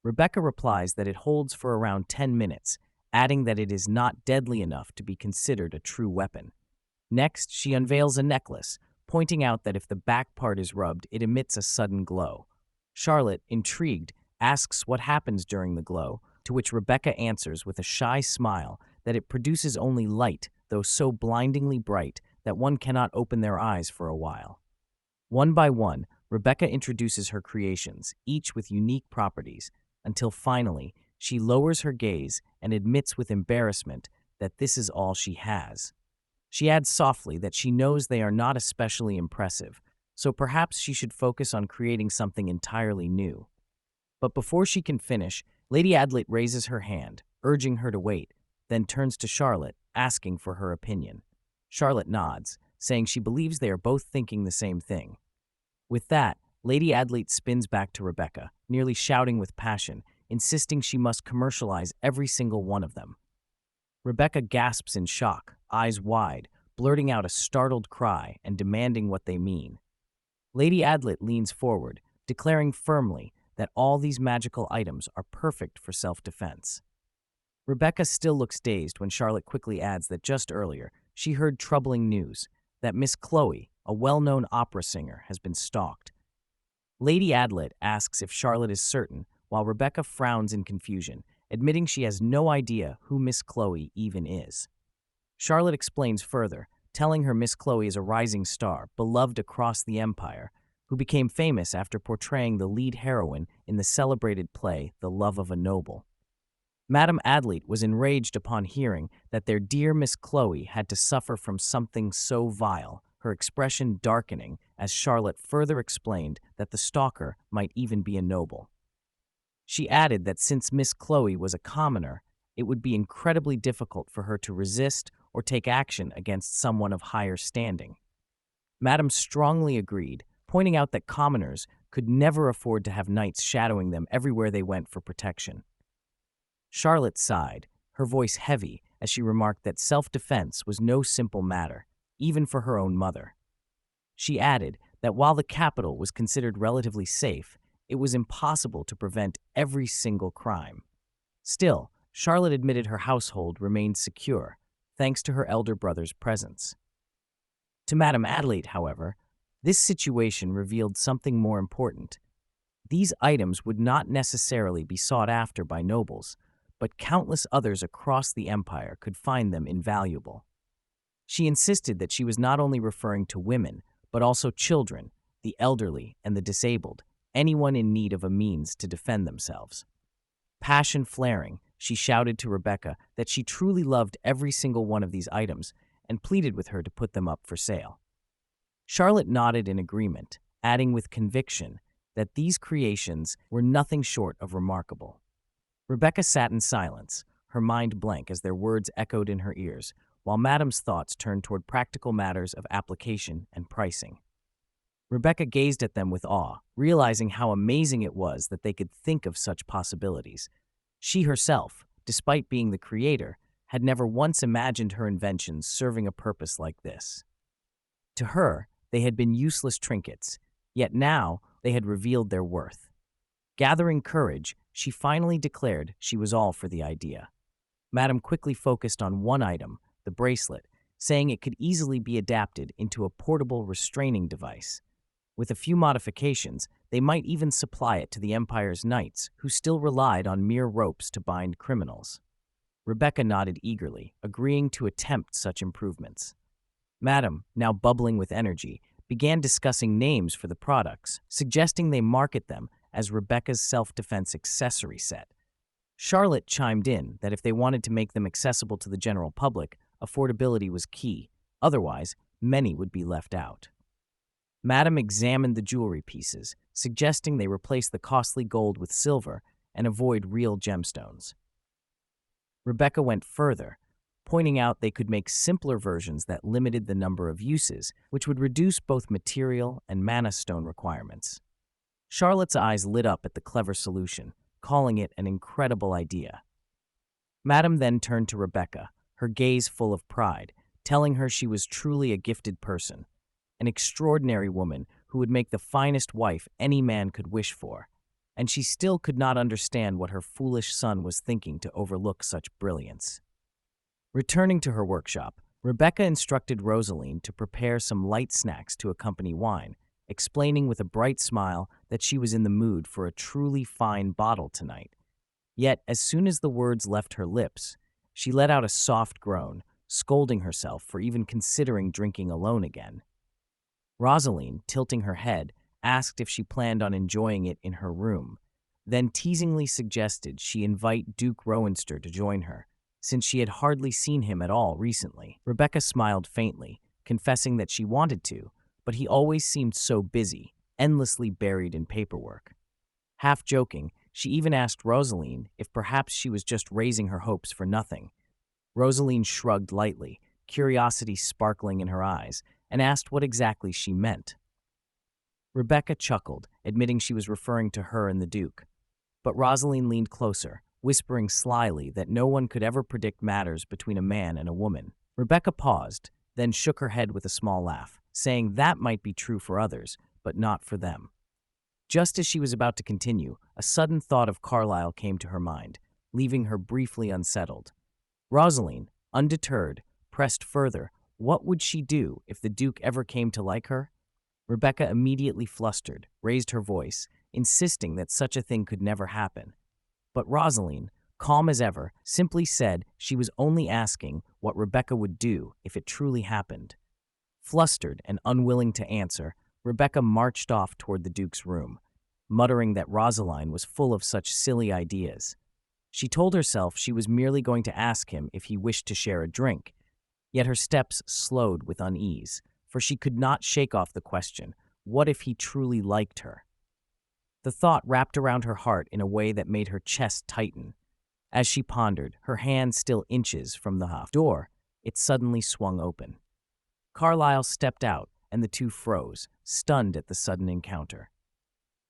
Rebecca replies that it holds for around 10 minutes, adding that it is not deadly enough to be considered a true weapon. Next, she unveils a necklace, pointing out that if the back part is rubbed, it emits a sudden glow. Charlotte, intrigued, asks what happens during the glow, to which Rebecca answers with a shy smile that it produces only light, though so blindingly bright that one cannot open their eyes for a while. One by one, Rebecca introduces her creations, each with unique properties, until finally, she lowers her gaze and admits with embarrassment that this is all she has. She adds softly that she knows they are not especially impressive, so perhaps she should focus on creating something entirely new. But before she can finish, Lady Adelaide raises her hand, urging her to wait, then turns to Charlotte, asking for her opinion. Charlotte nods, saying she believes they are both thinking the same thing. With that, Lady Adelaide spins back to Rebecca, nearly shouting with passion, insisting she must commercialize every single one of them. Rebecca gasps in shock, eyes wide, blurting out a startled cry and demanding what they mean. Lady Adelaide leans forward, declaring firmly that all these magical items are perfect for self-defense. Rebecca still looks dazed when Charlotte quickly adds that just earlier, she heard troubling news, that Miss Chloe, a well-known opera singer, has been stalked. Lady Adelaide asks if Charlotte is certain, while Rebecca frowns in confusion, admitting she has no idea who Miss Chloe even is. Charlotte explains further, telling her Miss Chloe is a rising star, beloved across the empire, who became famous after portraying the lead heroine in the celebrated play The Love of a Noble. Madame Adelaide was enraged upon hearing that their dear Miss Chloe had to suffer from something so vile, her expression darkening as Charlotte further explained that the stalker might even be a noble. She added that since Miss Chloe was a commoner, it would be incredibly difficult for her to resist or take action against someone of higher standing. Madame strongly agreed, pointing out that commoners could never afford to have knights shadowing them everywhere they went for protection. Charlotte sighed, her voice heavy, as she remarked that self-defense was no simple matter, even for her own mother. She added that while the capital was considered relatively safe, It was impossible to prevent every single crime. Still, Charlotte admitted her household remained secure, thanks to her elder brother's presence. To Madame Adelaide, however, this situation revealed something more important. These items would not necessarily be sought after by nobles, but countless others across the empire could find them invaluable. She insisted that she was not only referring to women, but also children, the elderly, and the disabled, anyone in need of a means to defend themselves. Passion flaring, she shouted to Rebecca that she truly loved every single one of these items and pleaded with her to put them up for sale. Charlotte nodded in agreement, adding with conviction that these creations were nothing short of remarkable. Rebecca sat in silence, her mind blank as their words echoed in her ears, while Madame's thoughts turned toward practical matters of application and pricing. Rebecca gazed at them with awe, realizing how amazing it was that they could think of such possibilities. She herself, despite being the creator, had never once imagined her inventions serving a purpose like this. To her, they had been useless trinkets, yet now they had revealed their worth. Gathering courage, she finally declared she was all for the idea. Madame quickly focused on one item, the bracelet, saying it could easily be adapted into a portable restraining device. With a few modifications, they might even supply it to the Empire's knights, who still relied on mere ropes to bind criminals. Rebecca nodded eagerly, agreeing to attempt such improvements. Madame, now bubbling with energy, began discussing names for the products, suggesting they market them as Rebecca's self-defense accessory set. Charlotte chimed in that if they wanted to make them accessible to the general public, affordability was key. Otherwise, many would be left out. Madame examined the jewelry pieces, suggesting they replace the costly gold with silver and avoid real gemstones. Rebecca went further, pointing out they could make simpler versions that limited the number of uses, which would reduce both material and mana stone requirements. Charlotte's eyes lit up at the clever solution, calling it an incredible idea. Madame then turned to Rebecca, her gaze full of pride, telling her she was truly a gifted person, an extraordinary woman who would make the finest wife any man could wish for, and she still could not understand what her foolish son was thinking to overlook such brilliance. Returning to her workshop, Rebecca instructed Rosaline to prepare some light snacks to accompany wine, explaining with a bright smile that she was in the mood for a truly fine bottle tonight. Yet, as soon as the words left her lips, she let out a soft groan, scolding herself for even considering drinking alone again. Rosaline, tilting her head, asked if she planned on enjoying it in her room, then teasingly suggested she invite Duke Rowenster to join her, since she had hardly seen him at all recently. Rebecca smiled faintly, confessing that she wanted to, but he always seemed so busy, endlessly buried in paperwork. Half joking, she even asked Rosaline if perhaps she was just raising her hopes for nothing. Rosaline shrugged lightly, curiosity sparkling in her eyes, and asked what exactly she meant. Rebecca chuckled, admitting she was referring to her and the Duke. But Rosaline leaned closer, whispering slyly that no one could ever predict matters between a man and a woman. Rebecca paused, then shook her head with a small laugh, saying that might be true for others, but not for them. Just as she was about to continue, a sudden thought of Carlyle came to her mind, leaving her briefly unsettled. Rosaline, undeterred, pressed further. What would she do if the Duke ever came to like her? Rebecca immediately flustered, raised her voice, insisting that such a thing could never happen. But Rosaline, calm as ever, simply said she was only asking what Rebecca would do if it truly happened. Flustered and unwilling to answer, Rebecca marched off toward the Duke's room, muttering that Rosaline was full of such silly ideas. She told herself she was merely going to ask him if he wished to share a drink, yet her steps slowed with unease, for she could not shake off the question, what if he truly liked her? The thought wrapped around her heart in a way that made her chest tighten. As she pondered, her hand still inches from the door, it suddenly swung open. Carlyle stepped out, and the two froze, stunned at the sudden encounter.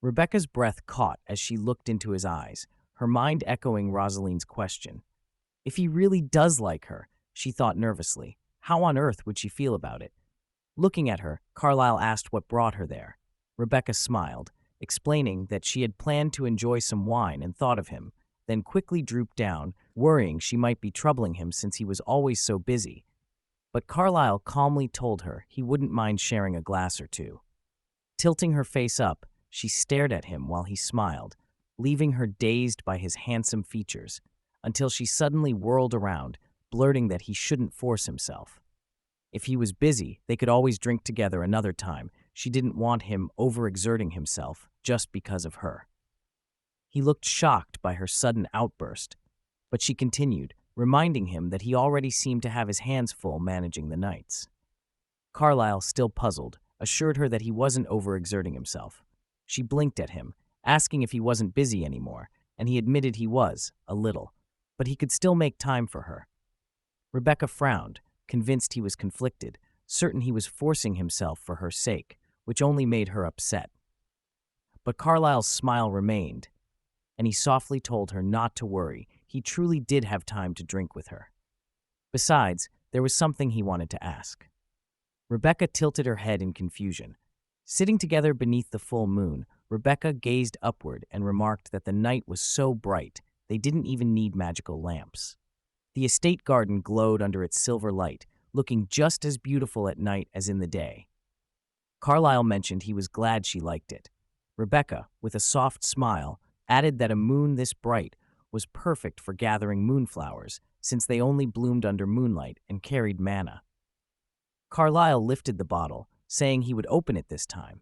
Rebecca's breath caught as she looked into his eyes, her mind echoing Rosaline's question. If he really does like her, she thought nervously, how on earth would she feel about it? Looking at her, Carlyle asked what brought her there. Rebecca smiled, explaining that she had planned to enjoy some wine and thought of him, then quickly drooped down, worrying she might be troubling him since he was always so busy. But Carlyle calmly told her he wouldn't mind sharing a glass or two. Tilting her face up, she stared at him while he smiled, leaving her dazed by his handsome features, until she suddenly whirled around, blurting that he shouldn't force himself. If he was busy, they could always drink together another time. She didn't want him overexerting himself just because of her. He looked shocked by her sudden outburst, but she continued, reminding him that he already seemed to have his hands full managing the nights. Carlyle, still puzzled, assured her that he wasn't overexerting himself. She blinked at him, asking if he wasn't busy anymore, and he admitted he was, a little, but he could still make time for her. Rebecca frowned, convinced he was conflicted, certain he was forcing himself for her sake, which only made her upset. But Carlyle's smile remained, and he softly told her not to worry. He truly did have time to drink with her. Besides, there was something he wanted to ask. Rebecca tilted her head in confusion. Sitting together beneath the full moon, Rebecca gazed upward and remarked that the night was so bright they didn't even need magical lamps. The estate garden glowed under its silver light, looking just as beautiful at night as in the day. Carlyle mentioned he was glad she liked it. Rebecca, with a soft smile, added that a moon this bright was perfect for gathering moonflowers, since they only bloomed under moonlight and carried mana. Carlyle lifted the bottle, saying he would open it this time.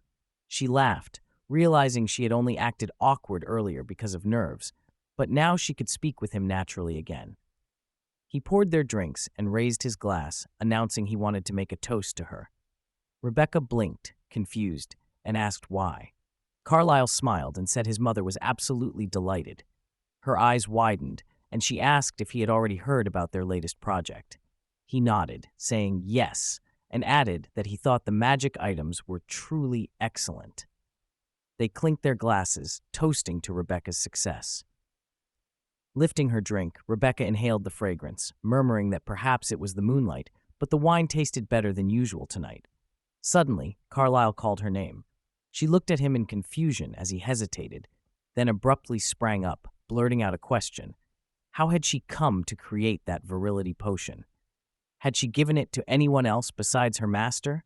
She laughed, realizing she had only acted awkward earlier because of nerves, but now she could speak with him naturally again. He poured their drinks and raised his glass, announcing he wanted to make a toast to her. Rebecca blinked, confused, and asked why. Carlyle smiled and said his mother was absolutely delighted. Her eyes widened, and she asked if he had already heard about their latest project. He nodded, saying yes, and added that he thought the magic items were truly excellent. They clinked their glasses, toasting to Rebecca's success. Lifting her drink, Rebecca inhaled the fragrance, murmuring that perhaps it was the moonlight, but the wine tasted better than usual tonight. Suddenly, Carlyle called her name. She looked at him in confusion as he hesitated, then abruptly sprang up, blurting out a question. How had she come to create that virility potion? Had she given it to anyone else besides her master?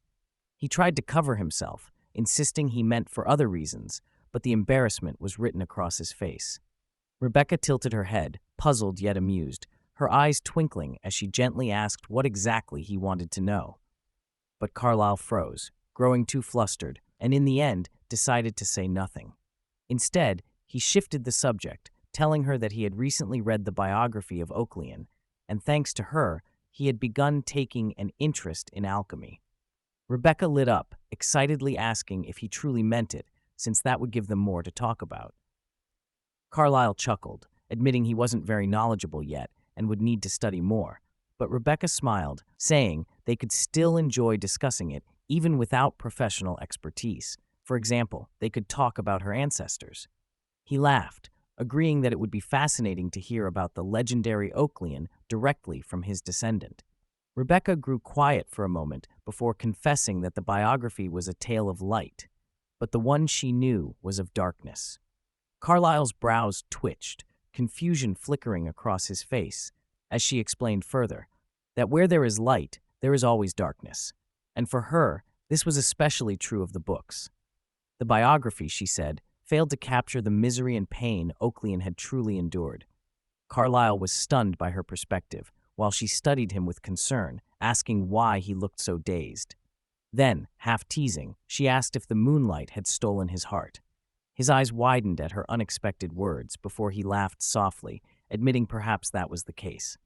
He tried to cover himself, insisting he meant for other reasons, but the embarrassment was written across his face. Rebecca tilted her head, puzzled yet amused, her eyes twinkling as she gently asked what exactly he wanted to know. But Carlyle froze, growing too flustered, and in the end decided to say nothing. Instead, he shifted the subject, telling her that he had recently read the biography of Oakleon, and thanks to her, he had begun taking an interest in alchemy. Rebecca lit up, excitedly asking if he truly meant it, since that would give them more to talk about. Carlyle chuckled, admitting he wasn't very knowledgeable yet and would need to study more, but Rebecca smiled, saying they could still enjoy discussing it even without professional expertise. For example, they could talk about her ancestors. He laughed, agreeing that it would be fascinating to hear about the legendary Oakleon directly from his descendant. Rebecca grew quiet for a moment before confessing that the biography was a tale of light, but the one she knew was of darkness. Carlyle's brows twitched, confusion flickering across his face, as she explained further that where there is light, there is always darkness. And for her, this was especially true of the books. The biography, she said, failed to capture the misery and pain Oakleon had truly endured. Carlyle was stunned by her perspective, while she studied him with concern, asking why he looked so dazed. Then, half teasing, she asked if the moonlight had stolen his heart. His eyes widened at her unexpected words before he laughed softly, admitting perhaps that was the case.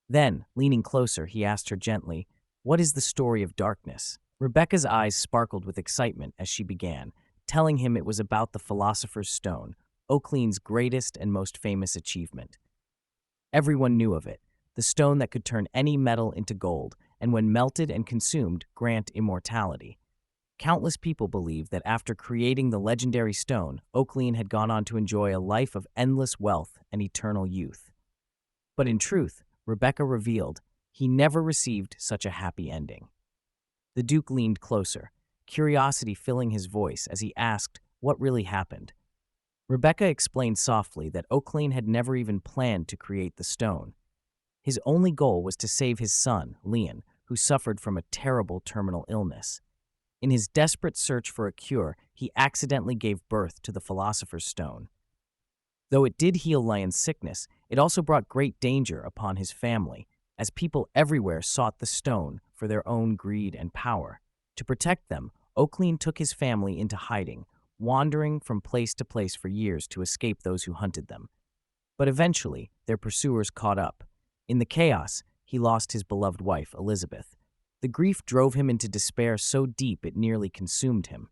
Then, leaning closer, he asked her gently, "What is the story of darkness?" Rebecca's eyes sparkled with excitement as she began, telling him it was about the Philosopher's Stone, Oakleon's greatest and most famous achievement. Everyone knew of it, the stone that could turn any metal into gold, and when melted and consumed, grant immortality. Countless people believe that after creating the legendary stone, Oakleon had gone on to enjoy a life of endless wealth and eternal youth. But in truth, Rebecca revealed, he never received such a happy ending. The Duke leaned closer, curiosity filling his voice as he asked what really happened. Rebecca explained softly that Oaklean had never even planned to create the stone. His only goal was to save his son, Leon, who suffered from a terrible terminal illness. In his desperate search for a cure, he accidentally gave birth to the Philosopher's Stone. Though it did heal Leon's sickness, it also brought great danger upon his family, as people everywhere sought the stone for their own greed and power. To protect them, Oaklean took his family into hiding, wandering from place to place for years to escape those who hunted them. But eventually, their pursuers caught up. In the chaos, he lost his beloved wife, Elizabeth. The grief drove him into despair so deep it nearly consumed him.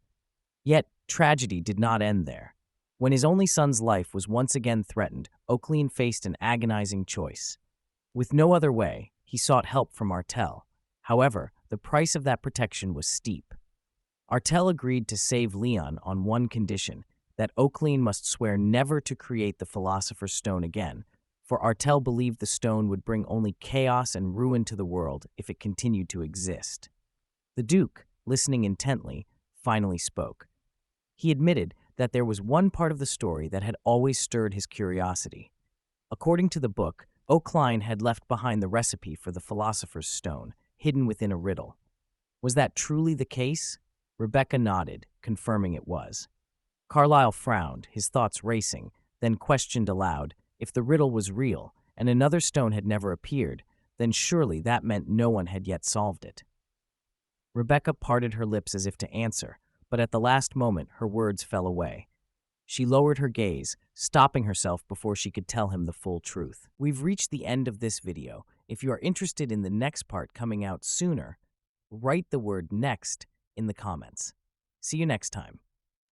Yet, tragedy did not end there. When his only son's life was once again threatened, Oaklean faced an agonizing choice. With no other way, he sought help from Artel. However, the price of that protection was steep. Artel agreed to save Leon on one condition, that Oaklean must swear never to create the Philosopher's Stone again, for Artel believed the stone would bring only chaos and ruin to the world if it continued to exist. The Duke, listening intently, finally spoke. He admitted that there was one part of the story that had always stirred his curiosity. According to the book, Oaklean had left behind the recipe for the Philosopher's Stone, hidden within a riddle. Was that truly the case? Rebecca nodded, confirming it was. Carlyle frowned, his thoughts racing, then questioned aloud, if the riddle was real and another stone had never appeared, then surely that meant no one had yet solved it. Rebecca parted her lips as if to answer, but at the last moment her words fell away. She lowered her gaze, stopping herself before she could tell him the full truth. We've reached the end of this video. If you are interested in the next part coming out sooner, write the word next in the comments. See you next time.